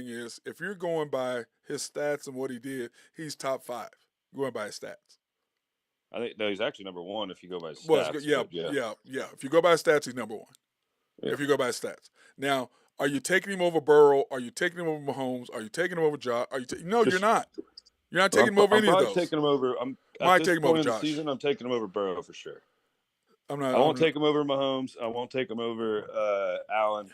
good. is, if you're going by his stats and what he did, he's top 5. Going by his stats. I think no, he's actually number 1 if you go by his Well, stats. yeah. If you go by his stats, he's number 1. Yeah. If you go by his stats. Now, are you taking him over Burrow? Are you taking him over Mahomes? Are you taking him over Josh? No, you're not. You're not taking him over any of those. Taking him over. Might At take this him over point in the Josh. season, I'm taking him over Burrow for sure. I'm not. I won't take him over Mahomes. I won't take him over Allen.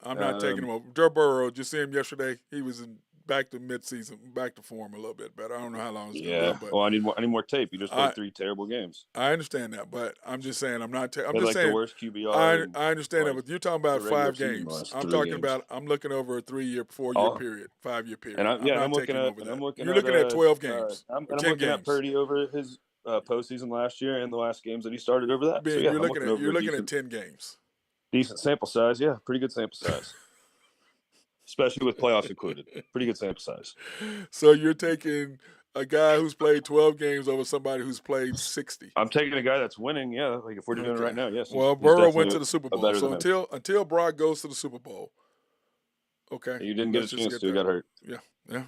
I'm not taking him over. Joe Burrow, just see him yesterday. He was back to midseason, back to form a little bit better. I don't know how long it's going to go. But Well, I need more tape. You just played 3 terrible games. I understand that, but I'm just saying I'm not. I'm just just saying the worst QBR. I understand that, but you're talking about 5 games. I'm talking games. about. I'm looking over a 3-year, 4-year period, 5-year period. And I'm looking at. over that. I'm looking You're at, looking at 12 games. I'm 10 looking games. at Purdy over his postseason last year and the last games that he started over that. Ben, So yeah, you're looking at 10 games. Decent sample size, yeah, pretty good sample size. Especially with playoffs included. Pretty good sample size. So you're taking a guy who's played 12 games over somebody who's played 60. I'm taking a guy that's winning, yeah. Like if we're doing it right now, yes. Well, Burrow went to the Super Bowl. So until Brock goes to the Super Bowl, okay. You didn't get a chance to. You got hurt. Yeah.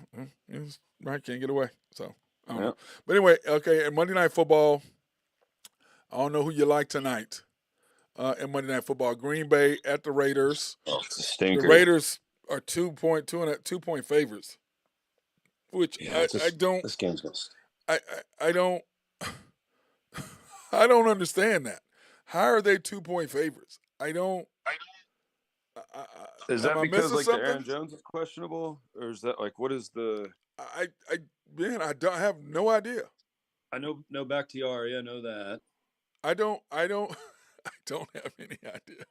Right, can't get away. So I don't know. But anyway, okay. And Monday Night Football, I don't know who you like tonight. In Monday Night Football, Green Bay at the Raiders. Oh, it's a stinker. The Raiders are 2-point favorites, which I don't. This game's gonna. I don't. I don't understand that. How are they 2-point favorites? I don't. Is that because like something? the Aaron Jones is questionable, or is that like what is the? I don't have no idea. I know Bakhtiari. I know that. I don't I don't have any idea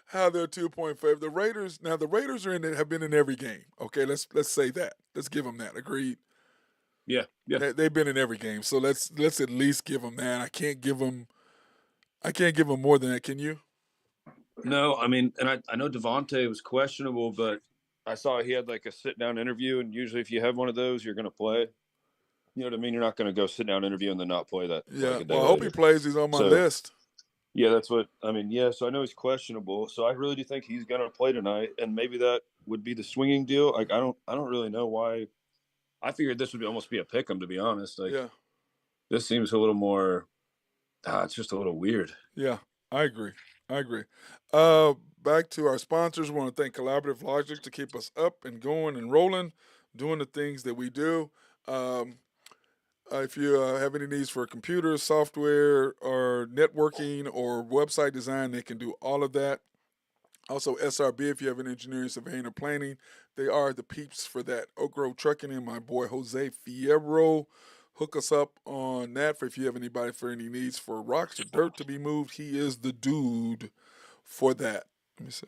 how they're 2-point favorite. The Raiders have been in every game. Okay, let's say that. Let's give them that. Agreed. Yeah. They've been in every game, so let's at least give them that. I can't give them more than that. Can you? No, I mean, and I know Devontae was questionable, but I saw he had like a sit-down interview, and usually if you have one of those, you're going to play. You know what I mean? You're not going to go sit down interview and then not play that. Yeah, well, I hope he plays. He's on my list. Yeah, that's what I mean. Yeah, so I know he's questionable. So I really do think he's going to play tonight, and maybe that would be the swinging deal. Like I don't really know why. I figured this would almost be a pick 'em, to be honest. Like, yeah, this seems a little more. It's just a little weird. Yeah, I agree. Back to our sponsors. We want to thank Collaborative Logic to keep us up and going and rolling, doing the things that we do. If you have any needs for computers, software, or networking, or website design, they can do all of that. Also, SRB, if you have an engineering, surveying, or planning, they are the peeps for that. Oak Grove Trucking and my boy Jose Fierro. Hook us up on that if you have anybody for any needs for rocks or dirt to be moved. He is the dude for that. Let me see.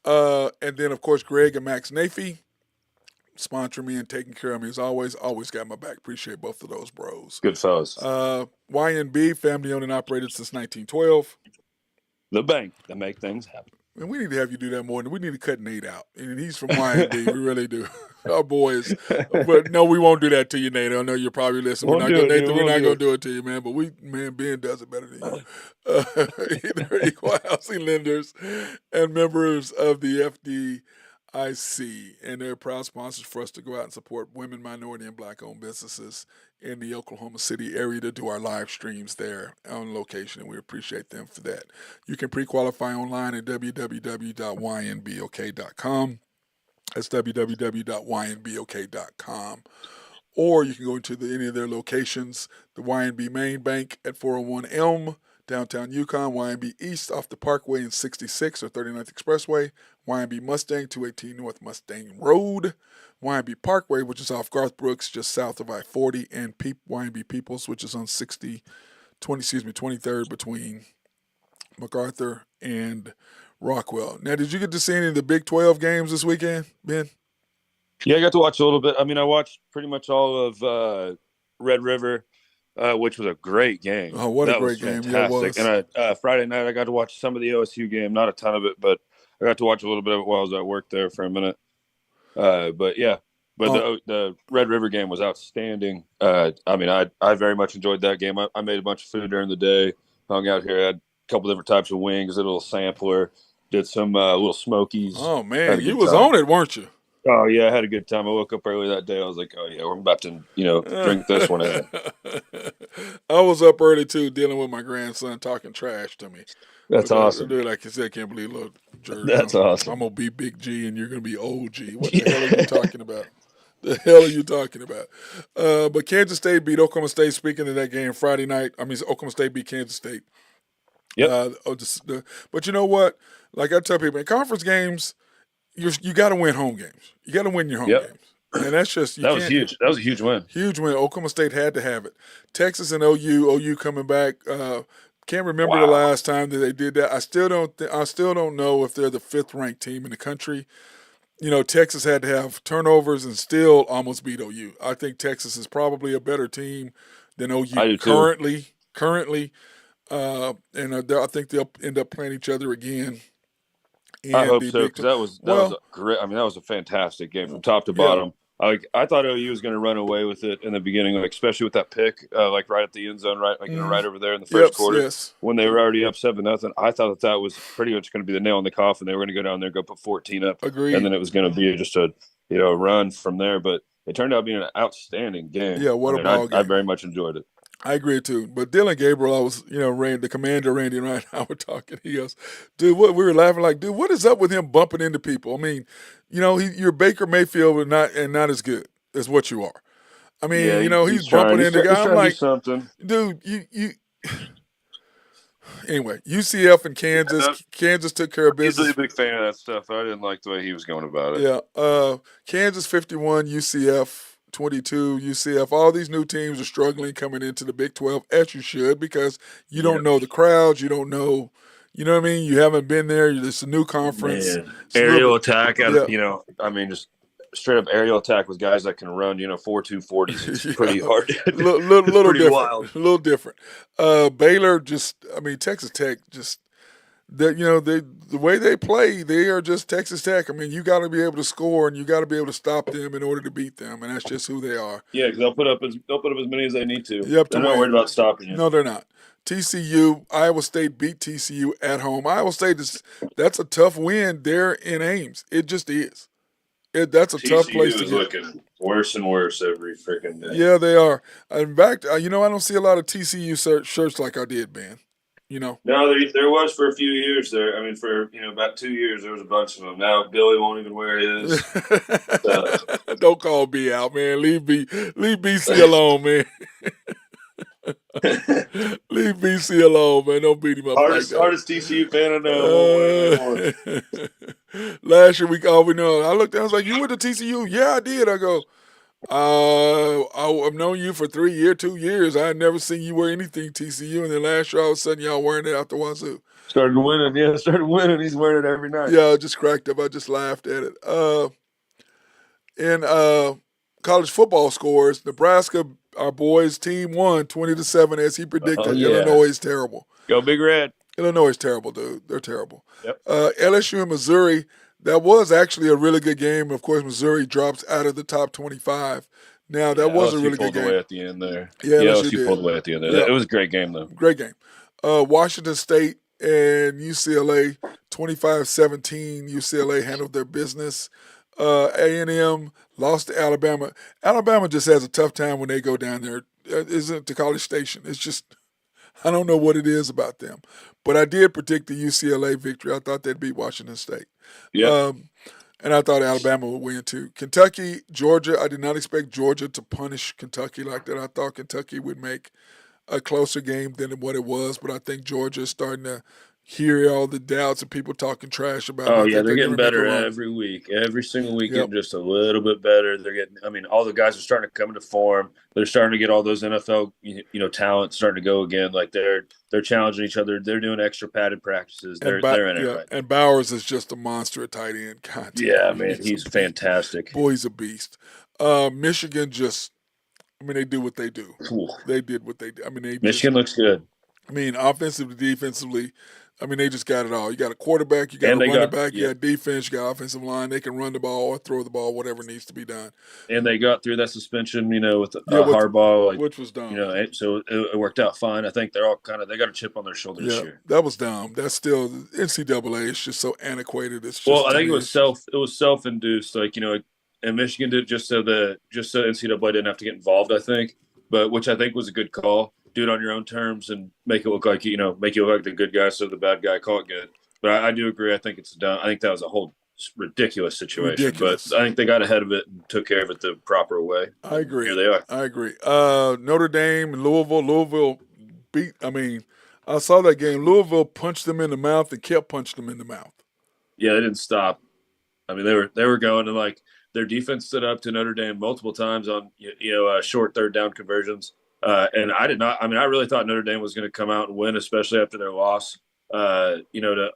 And then, of course, Greg and Max Nafee sponsoring me and taking care of me as always. Always got my back. Appreciate both of those bros. Good fellas. YNB, family owned and operated since 1912. The bank that make things happen. And we need to have you do that more. We need to cut Nate out. And he's from YNB. We really do. Our boys. But no, we won't do that to you, Nate. I know you're probably listening. We're not going to do it to you, man. But Ben does it better than you. They're equal housing lenders and members of the FDIC. And they're proud sponsors for us to go out and support women, minority, and black-owned businesses in the Oklahoma City area to do our live streams there on location, and we appreciate them for that. You can pre-qualify online at www.ynbok.com. That's www.ynbok.com. Or you can go into any of their locations, the YNB Main Bank at 401 Elm, downtown Yukon, YNB East off the Parkway and 66 or 39th Expressway, YNB Mustang, 218 North Mustang Road, YNB Parkway, which is off Garth Brooks, just south of I-40, and YNB Peoples, which is on 23rd between MacArthur and Rockwell. Now, did you get to see any of the Big 12 games this weekend, Ben? Yeah, I got to watch a little bit. I mean, I watched pretty much all of Red River, which was a great game. Oh, what a great game. Yeah, it was. And Friday night, I got to watch some of the OSU game, not a ton of it, but I got to watch a little bit of it while I was at work there for a minute. The Red River game was outstanding. I mean, I very much enjoyed that game. I made a bunch of food during the day, hung out here, had a couple different types of wings, a little sampler, did some little smokies. Oh, man, you was on it, weren't you? Oh, yeah, I had a good time. I woke up early that day. I was like, oh, yeah, we're about to, drink this one in. I was up early, too, dealing with my grandson talking trash to me. That's awesome. Dude, like I said, I can't believe little jerk. That's awesome. I'm going to be Big G, and you're going to be old G. What the hell are you talking about? The hell are you talking about? But Kansas State beat Oklahoma State. Speaking of that game Friday night, Oklahoma State beat Kansas State. Yep. But you know what? Like I tell people, in conference games, you got to win home games. You got to win your home games. And that's just that was huge. That was a huge win. Huge win. Oklahoma State had to have it. Texas and OU coming back. Can't remember the last time that they did that. I still don't know if they're the 5th ranked team in the country. Texas had to have turnovers and still almost beat OU. I think Texas is probably a better team than OU currently. I think they'll end up playing each other again. I hope so, because that was great. I mean, that was a fantastic game from top to bottom. I thought OU was going to run away with it in the beginning, especially with that pick, right at the end zone, right over there in the first quarter. Yes. When they were already up 7-0. I thought that was pretty much going to be the nail in the coffin. They were going to go down there and go put 14 up. Agreed. And then it was going to be just a run from there. But it turned out being an outstanding game. Yeah, what a ball game. I very much enjoyed it. I agree too. But Dylan Gabriel, I was, the commander Randy and I were talking. He goes, dude, we were laughing like, dude, what is up with him bumping into people? I mean, you're Baker Mayfield, but not as good as what you are. I mean, he's bumping into guys. I'm like, dude, you. Anyway, UCF and Kansas. Kansas took care of business. He's a big fan of that stuff. I didn't like the way he was going about it. Yeah, Kansas 51, UCF 22, UCF. All these new teams are struggling coming into the Big 12, as you should, because you don't know the crowds. You don't know, you know what I mean? You haven't been there. It's a new conference. Aerial attack. Just straight up aerial attack with guys that can run, 4.2 40s. It's pretty hard. little pretty different. Wild. A little different. Baylor Texas Tech the way they play, they are just Texas Tech. I mean, you got to be able to score and you got to be able to stop them in order to beat them, and that's just who they are. Yeah, because they'll put up as many as they need to. They're not worried about stopping you. No, they're not. TCU, Iowa State beat TCU at home. Iowa State that's a tough win there in Ames. It just is. That's a tough place to get. TCU is looking worse and worse every freaking day. Yeah, they are. In fact, I don't see a lot of TCU shirts like I did, Ben. No, there was for a few years there. I mean, for about 2 years there was a bunch of them. Now Billy won't even wear his. Don't call B out, man. Leave BC alone, man. Leave BC alone, man. Don't beat him up. Hardest TCU fan I know. Last year we know. I looked down. I was like, "You went to TCU?" Yeah, I did. I go, I've known you for 2 years. I had never seen you wear anything TCU, and then last year all of a sudden y'all wearing it out the wazoo. Started winning, yeah. Started winning. He's wearing it every night. Yeah, I just cracked up. I just laughed at it. In college football scores, Nebraska, our boys team won 20-7 as he Oh predicted. yeah, Illinois is terrible. go Big Red. Illinois is terrible, dude. They're terrible. Yep. LSU and Missouri, that was actually a really good game. Of course, Missouri drops out of the top 25. Now, that was a LSU really good pulled game. away at the end there. Yeah, LSU LSU did. pulled away at the end there. Yeah. It was a great game though. Great game. Washington State and UCLA, 25-17. UCLA handled their business. A&M lost to Alabama. Alabama just has a tough time when they go down there. Isn't to College Station. It's just, I don't know what it is about them. But I did predict the UCLA victory. I thought they'd beat Washington State. Yeah. And I thought Alabama would win too. Kentucky, Georgia, I did not expect Georgia to punish Kentucky like that. I thought Kentucky would make a closer game than what it was, but I think Georgia is starting to hear all the doubts and people talking trash about it. Oh I yeah, think they're getting gonna make a better run. every week. Every single week, Yep. getting just a little bit better. They're getting. I mean, all the guys are starting to come into form. They're starting to get all those NFL, talent starting to go again. Like they're challenging each other. They're doing extra padded practices. They're in it right. And Bowers is just a monster at tight end. God, Yeah, man, he's fantastic. Boy, he's a beast. Michigan just, I mean, they do what they do. Ooh. They did what they did. I mean, Michigan looks good. I mean, offensively, defensively, I mean, they just got it all. You got a quarterback, you got And a they running got- back, you yeah. got defense, you got offensive line. They can run the ball or throw the ball, whatever needs to be done. And they got through that suspension, with Yeah, with- Harbaugh, which was dumb. So it worked out fine. I think they're all they got a chip on their shoulder this Yeah, year. that was dumb. That's still NCAA is just so antiquated. It's just, Well, I to think me, it was self-induced, and Michigan did just so NCAA didn't have to get involved. I think, but which I think was a good call. Do it on your own terms and make it look like make you look like the good guy, so the bad guy call it good. But I do agree. I think it's done. I think that was a whole ridiculous situation. Ridiculous. But I think they got ahead of it and took care of it the proper way. I agree. Here they are. I agree. Notre Dame and Louisville. Louisville beat. I mean, I saw that game. Louisville punched them in the mouth and kept punching them in the mouth. Yeah, they didn't stop. I mean, they were going, and their defense stood up to Notre Dame multiple times on short third down conversions. And I did not. I mean, I really thought Notre Dame was going to come out and win, especially after their loss, to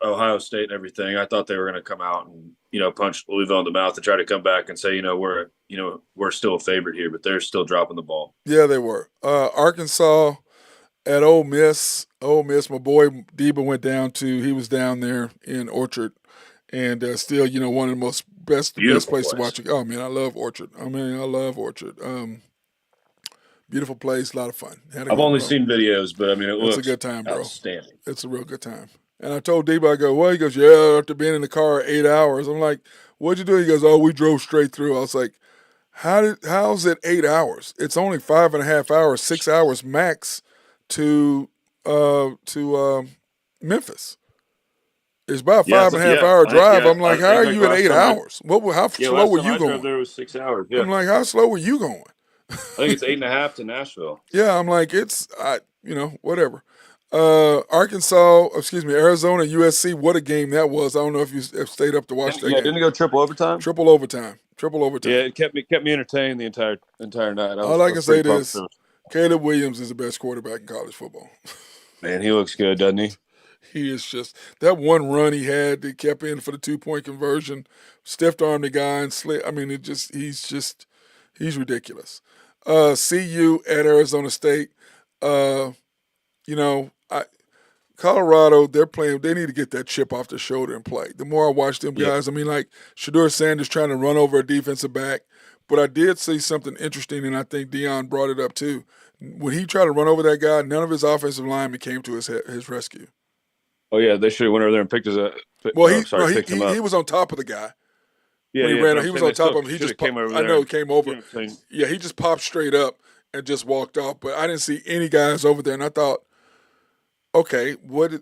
Ohio State and everything. I thought they were going to come out and punch Louisville in the mouth and try to come back and say, we're still a favorite here, but they're still dropping the ball. Yeah, they were. Arkansas at Ole Miss. Ole Miss. My boy Deba went down to. He was down there in Orchard, and still, one of the best place to watch it. Oh man, I love Orchard. I love Orchard. Beautiful place, a lot of fun. I've only seen videos, but I mean, it's a good time, bro. Outstanding. It's a real good time. And I told Debo, I go, well, he goes, yeah, after being in the car 8 hours. I'm like, what'd you do? He goes, oh, we drove straight through. I was like, how's it 8 hours? It's only 5.5 hours, 6 hours max to Memphis. It's about 5.5 hour drive. I'm like, how are you at 8 hours? How slow were you going? There was 6 hours. Yeah. I'm like, how slow were you going? I think it's 8.5 to Nashville. Yeah, I'm like, whatever. Arizona, USC, what a game that was. I don't know if you have stayed up to watch that game. Didn't it go triple overtime? Triple overtime. Yeah, it kept me entertained the entire night. All I can say is Caleb Williams is the best quarterback in college football. Man, he looks good, doesn't he? He is just that one run he had that kept in for the 2-point conversion, stiff armed the guy and slid. I mean, he's ridiculous. CU at Arizona State. Colorado, they need to get that chip off their shoulder and play. The more I watch them guys, I mean, like Shedeur Sanders trying to run over a defensive back. But I did see something interesting, and I think Deion brought it up too. When he tried to run over that guy, none of his offensive linemen came to his rescue. Oh yeah, they should have went over there and picked his up. He was on top of the guy. Yeah, he was on top of him. He just came over. I know he came over. Yeah, he just popped straight up and just walked off. But I didn't see any guys over there, and I thought, okay, what does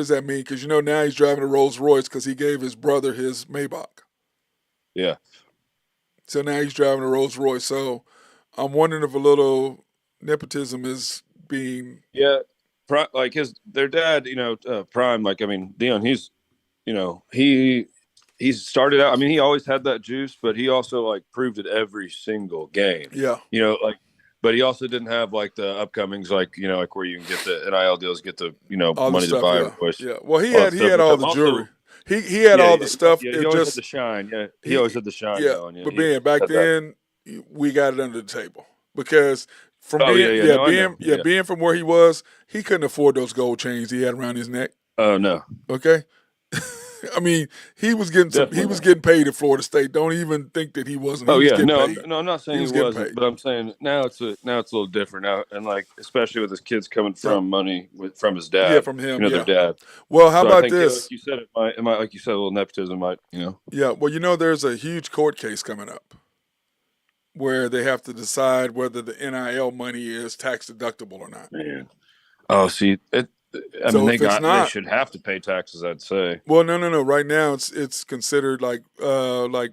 that mean? Because now he's driving a Rolls Royce because he gave his brother his Maybach. Yeah. So now he's driving a Rolls Royce. So I'm wondering if a little nepotism is being. Yeah, like their dad, Prime. Like I mean, Deion, he he's started out. I mean, he always had that juice, but he also like proved it every single game. Yeah. But he also didn't have like the upcomings, like like where you can get the NIL deals, get the All money the stuff, to buy yeah. a voice. Yeah. Well, he All that had stuff. all But the also, jewelry. He had all the stuff. Yeah, It he always just had the shine. Yeah, he always had the shine going. Yeah, but Ben, back then we got it under the table because from being from where he was, he couldn't afford those gold chains he had around his neck. Oh no. Okay. I mean, he was getting paid at Florida State. Don't even think that he wasn't. Oh he was yeah, getting paid. I'm not saying he wasn't, but I'm saying now it's a little different now, and like especially with his kids coming from money from his dad. Yeah, from him. Their dad. Well, how about I think, this? like you said, it might, like you said, a little nepotism might, Yeah. Well, there's a huge court case coming up where they have to decide whether the NIL money is tax deductible or not. Man. Oh, see, they should have to pay taxes, I'd say. Well, no. Right now, it's considered like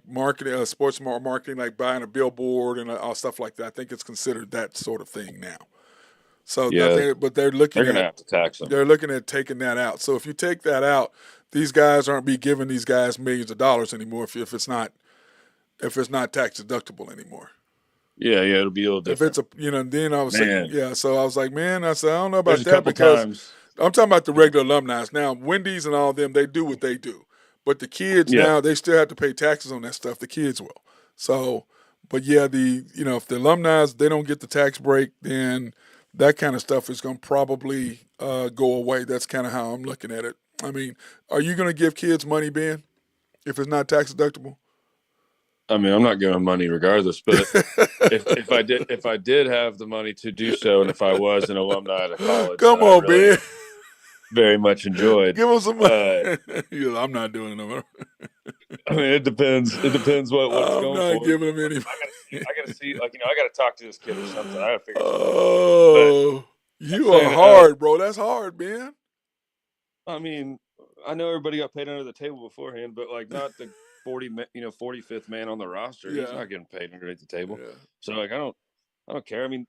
marketing, sports marketing, like buying a billboard and all stuff like that. I think it's considered that sort of thing now. So, yeah, but they're looking. They're going to have to tax them. They're looking at taking that out. So if you take that out, these guys aren't be giving these guys millions of dollars anymore. If it's not tax deductible anymore. Yeah, it'll be a little different. If it's then I was saying, so I was like, man, I said, I don't know about There's that because times. I'm talking about the regular alumni. Now, Wendy's and all of them, they do what they do. But the kids now, they still have to pay taxes on that stuff. The kids will. So, but yeah, if the alumni, they don't get the tax break, then that kind of stuff is going to probably go away. That's kind of how I'm looking at it. I mean, are you going to give kids money, Ben, if it's not tax deductible? I mean, I'm not giving money regardless, but if I did have the money to do so, and if I was an alumni at a college, come on, really Ben, very much enjoyed. Give them some money. I'm not doing it. I mean, it depends. It depends what it's going for. I'm not giving them any. I gotta see, I gotta talk to this kid or something. I gotta figure. Oh, you are hard, bro. That's hard, Ben. I mean, I know everybody got paid under the table beforehand, but like not the 45th man on the roster. Yeah. He's not getting paid underneath the table. Yeah. So like I don't care. I mean,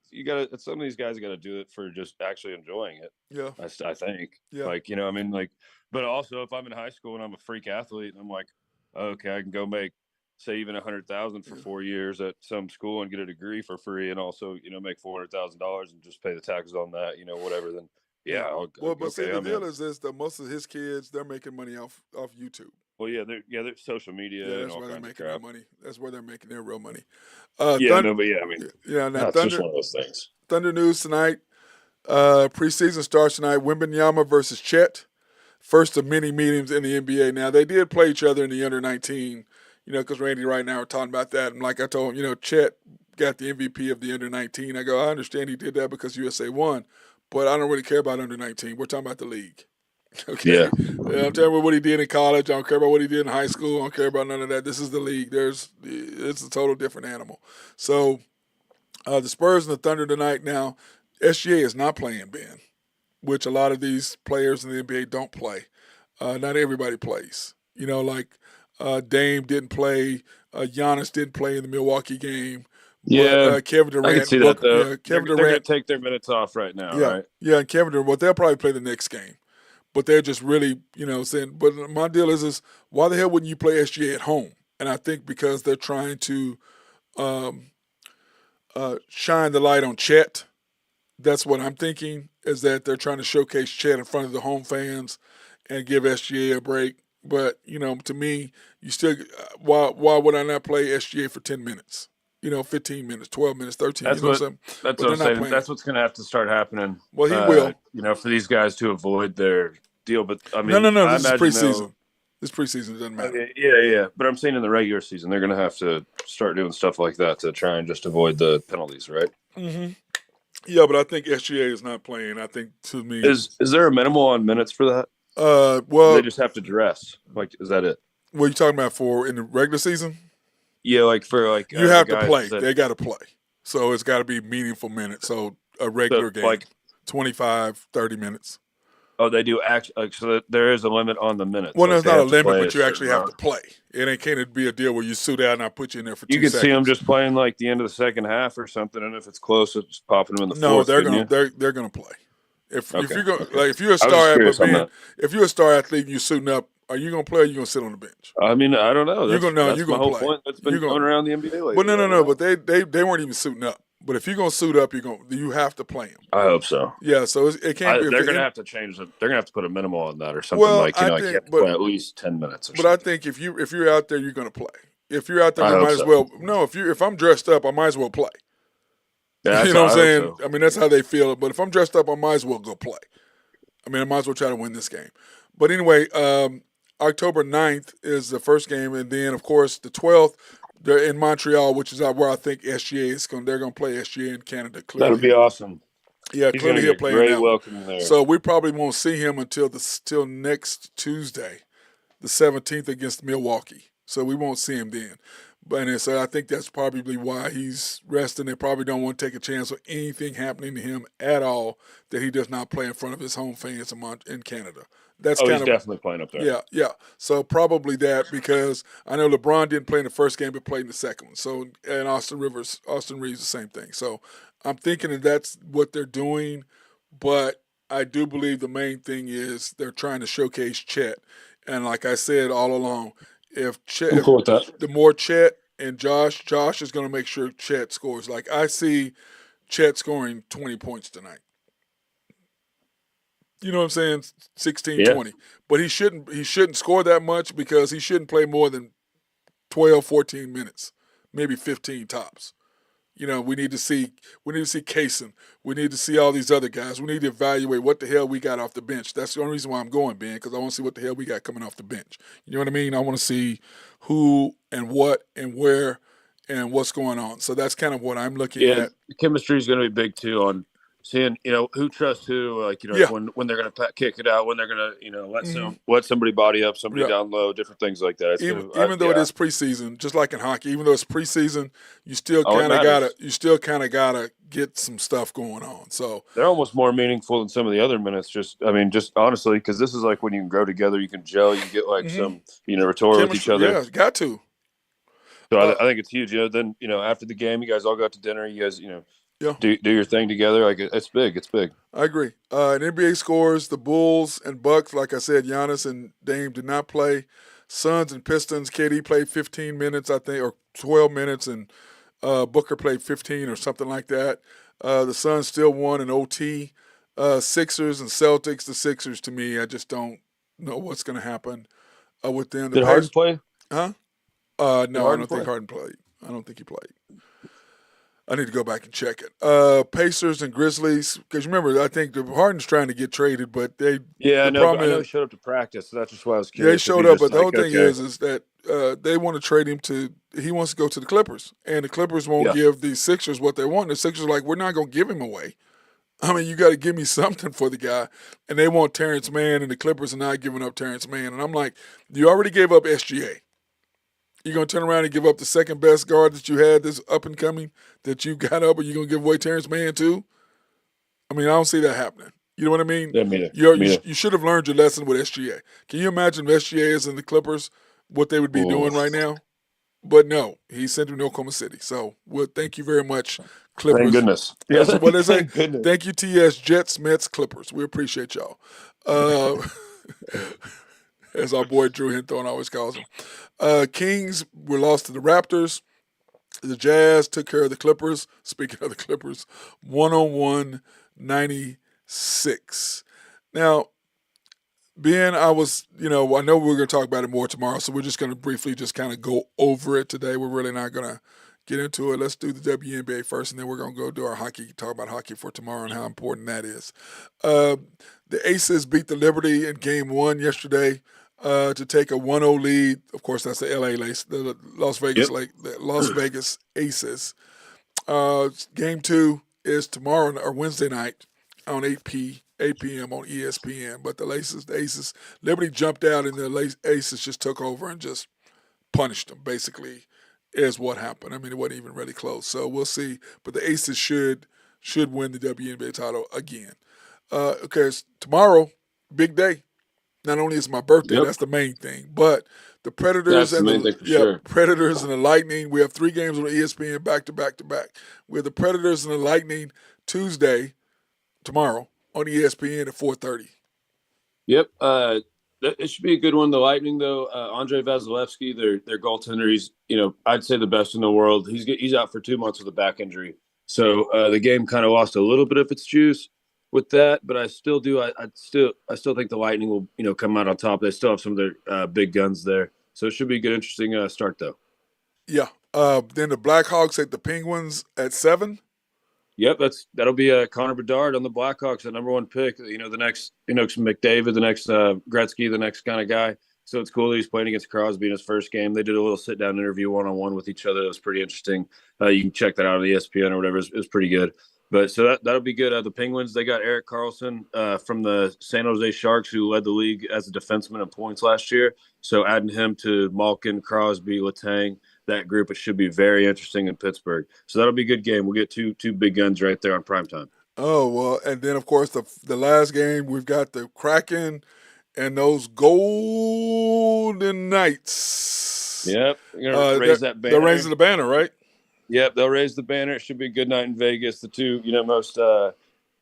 some of these guys got to do it for just actually enjoying it. Yeah. I think. Yeah. Like, I mean, like, but also if I'm in high school and I'm a freak athlete and I'm like, okay, I can go make say even $100,000 for 4 years at some school and get a degree for free, and also make $400,000 and just pay the taxes on that, whatever. Then yeah. See, the deal is that most of his kids, they're making money off YouTube. Well, they're social media. Yeah, that's where they're making their money. That's where they're making their real money. I mean, now it's just one of those things. Thunder news tonight. Preseason starts tonight. Wembanyama versus Chet. First of many meetings in the NBA. Now they did play each other in the under-19. Because Randy right now are talking about that, and like I told him, Chet got the MVP of the under-19. I go, I understand he did that because USA won, but I don't really care about under-19. We're talking about the league. Okay. Yeah. I'm telling you what he did in college. I don't care about what he did in high school. I don't care about none of that. This is the league. It's a total different animal. So the Spurs and the Thunder tonight. Now, SGA is not playing, Ben, which a lot of these players in the NBA don't play. Not everybody plays. Like Dame didn't play. Giannis didn't play in the Milwaukee game. Yeah, Kevin Durant. I can see that though. Yeah, Kevin Durant, they're going to take their minutes off right now, right? Yeah, and Kevin Durant. Well, they'll probably play the next game. But they're just really, saying, but my deal is why the hell wouldn't you play SGA at home? And I think because they're trying to shine the light on Chet. That's what I'm thinking, is that they're trying to showcase Chet in front of the home fans and give SGA a break. But, to me, you still, why would I not play SGA for 10 minutes? 15 minutes, 12 minutes, 13. That's what I'm saying. That's what's going to have to start happening. Well, he will. For these guys to avoid their deal. But I mean, no. This is preseason. This preseason doesn't matter. Yeah. But I'm saying in the regular season, they're going to have to start doing stuff like that to try and just avoid the penalties, right? Mm-hmm. Yeah, but I think SGA is not playing. I think, to me, is there a minimal on minutes for that? Well, they just have to dress. Like, is that it? What are you talking about for in the regular season? Yeah, like for like you have to play. They got to play, so it's got to be meaningful minutes. So a regular game, like 25, 30 minutes. Oh, they do actually. So there is a limit on the minutes. Well, there's not a limit, but you actually have to play. It can't be a deal where you suit out and I put you in there for 2 seconds. You can see them just playing like the end of the second half or something, and if it's close, it's popping them in the fourth. No, they're gonna play. If you're a star athlete and you're suiting up Are you gonna play? Or are you gonna sit on the bench? I mean, I don't know. You're That's gonna no. that's You're my gonna whole play. point. That's You're been gonna. going around the NBA lately. But no, I no, don't no. know. But they weren't even suiting up. But if you're gonna suit up, you have to play him. I hope so. Yeah. So it can't be. If They're going to have to change it. They're going to have to put a minimal on that or something well, like, I like you think, have to play at least 10 minutes or but I something. think if you're out there, you're gonna play. If you're out there, I we hope might as so. well. No, if I'm dressed up, I might as well play. Yeah, You know what I'm I hope saying? so. I mean, that's how they feel. But if I'm dressed up, I might as well go play. I mean, I might as well try to win this game. But anyway, October 9th is the first game, and then of course the 12th they're in Montreal, which is where I think SGA is going. They're going to play SGA in Canada. That'll Clearly, be awesome. yeah, He's going clearly to he'll get play in great that one. welcome there. So we probably won't see him until next Tuesday, the 17th against Milwaukee. So we won't see him then. But so I think that's probably why he's resting. They probably don't want to take a chance with anything happening to him at all that he does not play in front of his home fans in Canada. That's he's kind of definitely playing up there. yeah. So probably that because I know LeBron didn't play in the first game, but played in the second one. So and Austin Reeves the same thing. So I'm thinking that's what they're doing, but I do believe the main thing is they're trying to showcase Chet. And like I said all along, if I'm cool with that. the more Chet and Josh is going to make sure Chet scores. Like I see Chet scoring 20 points tonight. You know what I'm saying? 16, Yeah. 20. But he shouldn't score that much because he shouldn't play more than 12, 14 minutes, maybe 15 tops. You know, we need to see Kaysen. We need to see all these other guys. We need to evaluate what the hell we got off the bench. That's the only reason why I'm going, Ben, because I want to see what the hell we got coming off the bench. You know what I mean? I want to see who and what and where and what's going on. So that's kind of what I'm looking at. Chemistry is going to be big too on seeing who trusts who, like Yeah. when they're going to kick it out, when they're going to let somebody body up, somebody down low, different things like that. Even though it is preseason, just like in hockey, even though it's preseason, you still kind of gotta get some stuff going on. So they're almost more meaningful than some of the other minutes. Just honestly, because this is like when you can grow together, you can gel, you get like some rapport with each other. Yeah, got to. So I think it's huge. Then after the game, you guys all got to dinner. You guys do your thing together. Like it's big. It's big. I agree. In NBA scores, the Bulls and Bucks, like I said, Giannis and Dame did not play. Suns and Pistons, KD played 15 minutes, I think, or 12 minutes, and Booker played 15 or something like that. The Suns still won in OT. Sixers and Celtics, the Sixers, to me, I just don't know what's going to happen with them. Did Harden play? Huh? No, I don't think Harden played. I don't think he played. I need to go back and check it. Pacers and Grizzlies, because remember, I think Harden's trying to get traded, but they I know he showed up to practice, so that's just why I was curious. They showed up, but the whole thing is that they want to trade him he wants to go to the Clippers, and the Clippers won't give the Sixers what they want. The Sixers are like, we're not going to give him away. I mean, you got to give me something for the guy, and they want Terrence Mann, and the Clippers are not giving up Terrence Mann, and I'm like, you already gave up SGA. You're going to turn around and give up the second best guard that you had this up and coming that you got up, and you're going to give away Terrence Mann too? I mean, I don't see that happening. You know what I mean? Yeah, me you should have learned your lesson with SGA. Can you imagine if SGA is in the Clippers, what they would be doing right now? But no, he sent him to Oklahoma City. So, thank you very much, Clippers. Thank goodness. That's what they say. Thank you, TS, Jets, Mets, Clippers. We appreciate y'all. As our boy Drew Hinthorn always calls them. Kings were lost to the Raptors. The Jazz took care of the Clippers. Speaking of the Clippers, 101-96. Now, Ben, I know we're going to talk about it more tomorrow, so we're just going to briefly just kind of go over it today. We're really not going to get into it. Let's do the WNBA first, and then we're going to go do our hockey, talk about hockey for tomorrow and how important that is. The Aces beat the Liberty in Game 1 yesterday. To take a 1-0 lead. Of course, that's the the Las Vegas the Las Vegas Aces. Game 2 is tomorrow or Wednesday night on 8 p.m. on ESPN. But the Aces, Liberty jumped out and the Aces just took over and just punished them. Basically, is what happened. I mean, it wasn't even really close. So we'll see. But the Aces should win the WNBA title again. Okay, tomorrow, big day. Not only is my birthday, that's the main thing, but the Predators Predators and the Lightning. We have 3 games on ESPN back to back to back. We have the Predators and the Lightning Tuesday, tomorrow on ESPN at 4:30. Yep. It should be a good one. The Lightning, though, Andre Vasilevsky, their goaltender, he's I'd say the best in the world. He's out for 2 months with a back injury, so the game kind of lost a little bit of its juice with that. But I still do. I still think the Lightning will come out on top. They still have some of their big guns there, so it should be a good, interesting start though. Yeah. Then the Blackhawks at the Penguins at 7. Yep, that'll be Connor Bedard on the Blackhawks, the number one pick. The next McDavid, the next Gretzky, the next kind of guy. So it's cool that he's playing against Crosby in his first game. They did a little sit down interview 1-on-1 with each other. It was pretty interesting. You can check that out on ESPN or whatever. It was pretty good. But so that'll be good. The Penguins, they got Erik Karlsson from the San Jose Sharks, who led the league as a defenseman in points last year. So adding him to Malkin, Crosby, Letang, that group, it should be very interesting in Pittsburgh. So that'll be a good game. We'll get two big guns right there on primetime. Oh, well, and then, of course, the last game, we've got the Kraken and those Golden Knights. Yep. You're going to raise that banner. They're raising the banner, right? Yep, they'll raise the banner. It should be a good night in Vegas. The two, most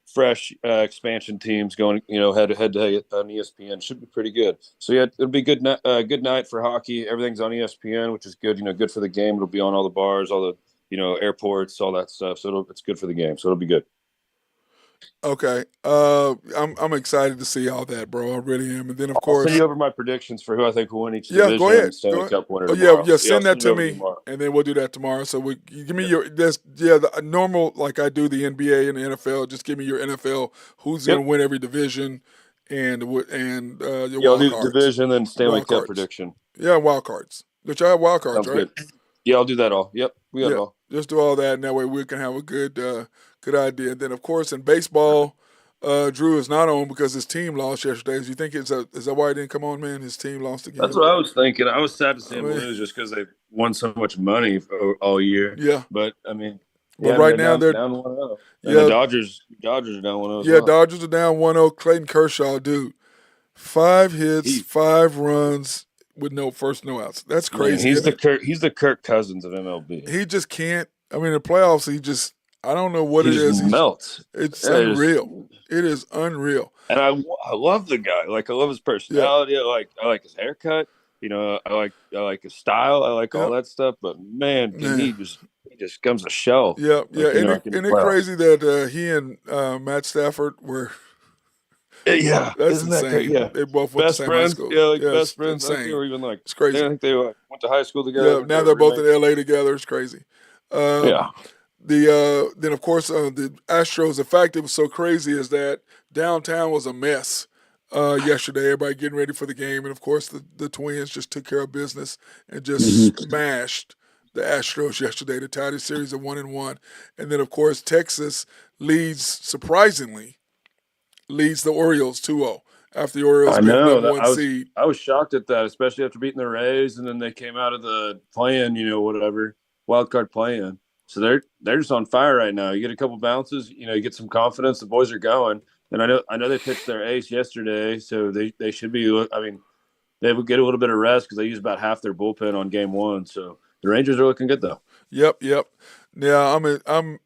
fresh expansion teams going, head to head on ESPN should be pretty good. So yeah, it'll be good night for hockey. Everything's on ESPN, which is good. Good for the game. It'll be on all the bars, all the airports, all that stuff. So it's good for the game. So it'll be good. Okay. I'm excited to see all that, bro. I really am. And then, of course, I'll send you over my predictions for who I think will win each division. Go ahead. And Stanley Cup winner. Oh, yeah. Send that to me, and then we'll do that tomorrow. So give me the normal, like I do the NBA and the NFL. Just give me your NFL. Who's going to win every division, and your I'll do the division, then Stanley Cup prediction. Yeah, wild cards. Which I have wild cards, right? Good. Yeah, I'll do that all. Yep, we got it all. Just do all that, and that way we can have a good idea. And then, of course, in baseball, Drew is not on because his team lost yesterday. Do you think is that why he didn't come on, man? His team lost again. That's what I was thinking. I was sad to see him lose just because they won so much money all year. Yeah, but right now they're down 1-0. The Dodgers are down 1-0. Yeah, well. Dodgers are down 1-0. Clayton Kershaw, dude, 5 hits, 5 runs with no outs. That's crazy. Man, he's the Kirk Cousins of MLB. He just can't. I mean, in the playoffs, I don't know what it is. He melts. It's unreal. It is unreal. And I love the guy. Like, I love his personality. Yeah. I like his haircut. I like his style. I like all that stuff. But man, he just comes a shell. Yeah, yeah. Isn't it crazy that he and Matt Stafford were? Yeah, that's Isn't insane. That great? Yeah, they both went best to the same friends. high school. Yeah, best friends. Insane. Or even it's crazy. I think they went to high school together. Yeah, now they're both in LA together. It's crazy. Yeah. Then of course the Astros. The fact it was so crazy is that downtown was a mess yesterday. Everybody getting ready for the game, and of course the Twins just took care of business and just smashed the Astros yesterday to tie the series at 1-1. And then of course Texas surprisingly leads the Orioles 2-0 after the Orioles beat number 1 seed. I was shocked at that, especially after beating the Rays, and then they came out of the play-in, whatever wild card play-in. So they're just on fire right now. You get a couple bounces, you get some confidence. The boys are going, and I know they pitched their ace yesterday, so they should be. I mean, they would get a little bit of rest because they used about half their bullpen on game 1. So the Rangers are looking good though. Yep. Yeah,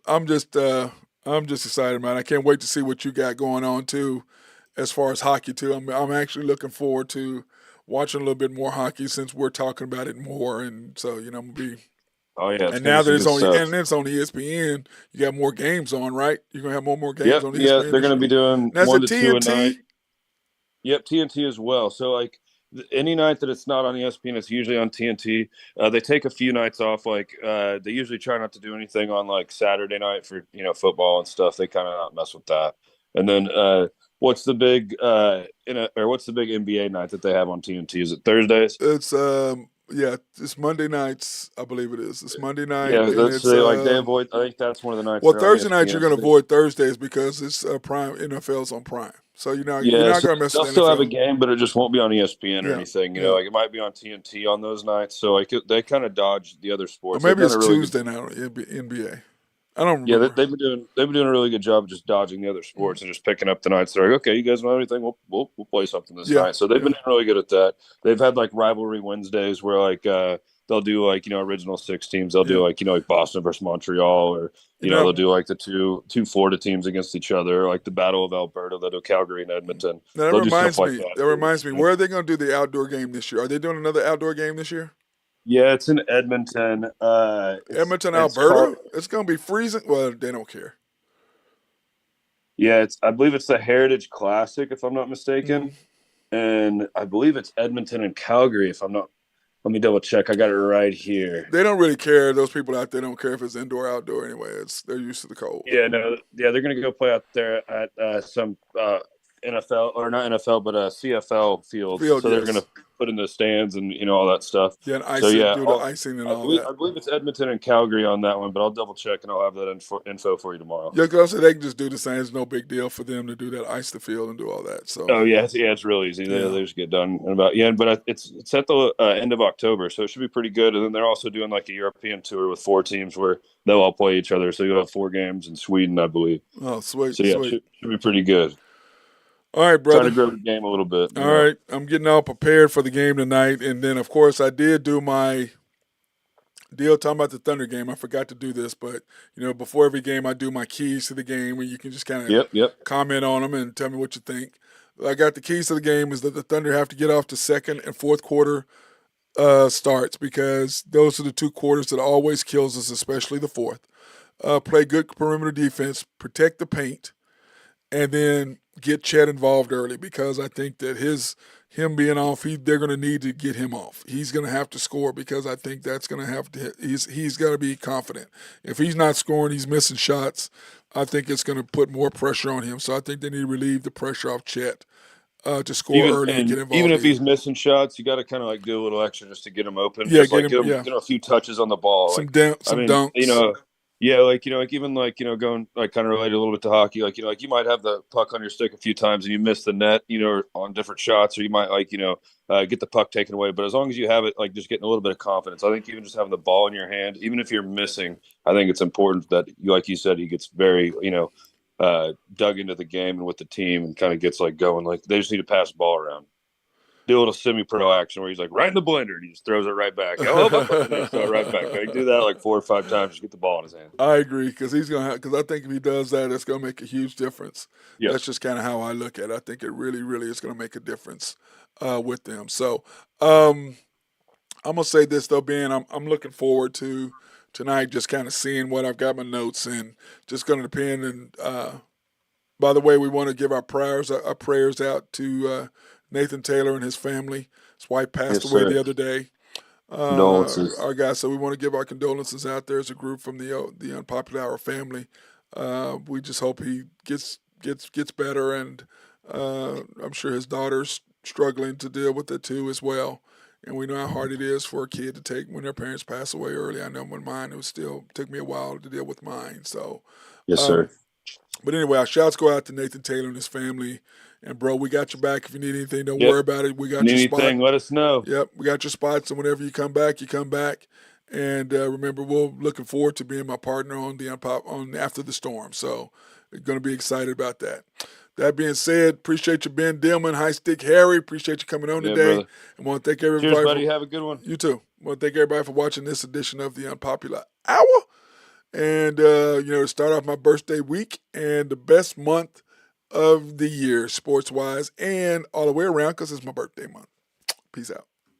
I'm just excited, man. I can't wait to see what you got going on too, as far as hockey too. I'm actually looking forward to watching a little bit more hockey since we're talking about it more, and so I'm gonna be. Oh yeah, and now that it's on ESPN, you got more games on, right? You're gonna have more games on ESPN. Yeah, they're gonna be doing 1 to 2 a night. Yep, TNT as well. So like any night that it's not on ESPN, it's usually on TNT. They take a few nights off. Like they usually try not to do anything on like Saturday night for football and stuff. They kind of not mess with that. And then what's the big NBA night that they have on TNT? Is it Thursdays? It's Monday nights, I believe it is. It's Monday night. Yeah, they avoid. I think that's one of the nights. Well, Thursday night you're going to avoid Thursdays because it's Prime. NFL's on Prime, so you're not going to mess with they'll the still NFL. have a game, but it just won't be on ESPN or anything. Like it might be on TNT on those nights. So like they kind of dodge the other sports. Or maybe it's Tuesday night on NBA. I don't remember. Yeah, they've been doing a really good job of just dodging the other sports and just picking up the nights. They're like, okay, you guys want anything? We'll play something this night. So they've been really good at that. They've had like rivalry Wednesdays where like they'll do like original six teams. They'll Yeah. do like Boston versus Montreal, or they'll do like the two Florida teams against each other, like the Battle of Alberta. They'll do Calgary and Edmonton. Now, that They'll do stuff reminds like me. that. That reminds me. Where are they going to do the outdoor game this year? Are they doing another outdoor game this year? Yeah, it's in Edmonton. Edmonton, it's Alberta. called, It's going to be freezing. Well, they don't care. yeah, I believe it's the Heritage Classic, if I'm not mistaken, Mm-hmm. and I believe it's Edmonton and Calgary, if I'm not. Let me double check. I got it right here. They don't really care. Those people out there don't care if it's indoor or outdoor anyway. They're used to the cold. Yeah, no, yeah, they're gonna go play out there at some NFL, or not NFL, but CFL field. So they're Yes. gonna put in the stands and all that stuff. Yeah, and So icing, yeah, do the icing and all that. I believe it's Edmonton and Calgary on that one, but I'll double check and I'll have that info for you tomorrow. Yeah, because they can just do the same. It's no big deal for them to do that, ice the field and do all that. So. Oh yeah, it's real easy. Yeah. They just get done in about but it's at the end of October, so it should be pretty good. And then they're also doing like a European tour with 4 teams where they'll all play each other. So you'll have 4 games in Sweden, I believe. Oh, sweet. So yeah, sweet. should be pretty good. All right, brother. Trying to grow the game a little bit. All right, I'm getting all prepared for the game tonight, and then of course I did do my deal talking about the Thunder game. I forgot to do this, but before every game I do my keys to the game, and you can just kind of comment on them and tell me what you think. I got the keys to the game is that the Thunder have to get off to second and fourth quarter starts, because those are the 2 quarters that always kills us, especially the fourth. Play good perimeter defense, protect the paint, and then get Chet involved early, because I think that him being off, they're going to need to get him off. He's going to have to score, because I think that's going to have to. He's got to be confident. If he's not scoring, he's missing shots. I think it's going to put more pressure on him. So I think they need to relieve the pressure off Chet to score early and get involved. Even if he's missing shots, you got to kind of like do a little extra just to get him open. Yeah, just get him a few touches on the ball, some dunks. Yeah, like even going like kind of related a little bit to hockey, like you might have the puck on your stick a few times and you miss the net, on different shots, or you might get the puck taken away. But as long as you have it, like just getting a little bit of confidence, I think even just having the ball in your hand, even if you're missing, I think it's important that like you said, he gets very dug into the game and with the team and kind of gets like going. Like they just need to pass the ball around. Do a little semi-pro action where he's like right in the blender and he just throws it right back. Oh, and they throw it right back. Like, do that like 4 or 5 times to get the ball in his hand. I agree, because because I think if he does that, it's going to make a huge difference. Yes. That's just kind of how I look at it. I think it really, really is going to make a difference with them. So I'm gonna say this though, Ben. I'm looking forward to tonight, just kind of seeing what I've got my notes, and just going to depend. And by the way, we want to give our prayers out to Nathan Taylor and his family. His wife passed away the other day. Condolences. Our guys, so we want to give our condolences out there as a group from the Unpopular Hour family. We just hope he gets better, and I'm sure his daughter's struggling to deal with it too as well. And we know how hard it is for a kid to take when their parents pass away early. I know when mine, took me a while to deal with mine. So yes, sir. But anyway, our shouts go out to Nathan Taylor and his family. And, bro, we got your back. If you need anything, don't worry about it. We got your spot. Anything, let us know. Yep, we got your spots. And whenever you come back, you come back. And remember, we're looking forward to being my partner on After the Storm. So we're going to be excited about that. That being said, appreciate you, Ben Dillman, High Stick Harry. Appreciate you coming on today. Brother. I want to thank everybody. Cheers, buddy. Have a good one. You too. I want to thank everybody for watching this edition of the Unpopular Hour. And, to start off my birthday week and the best month of the year, sports-wise, and all the way around, because it's my birthday month. Peace out.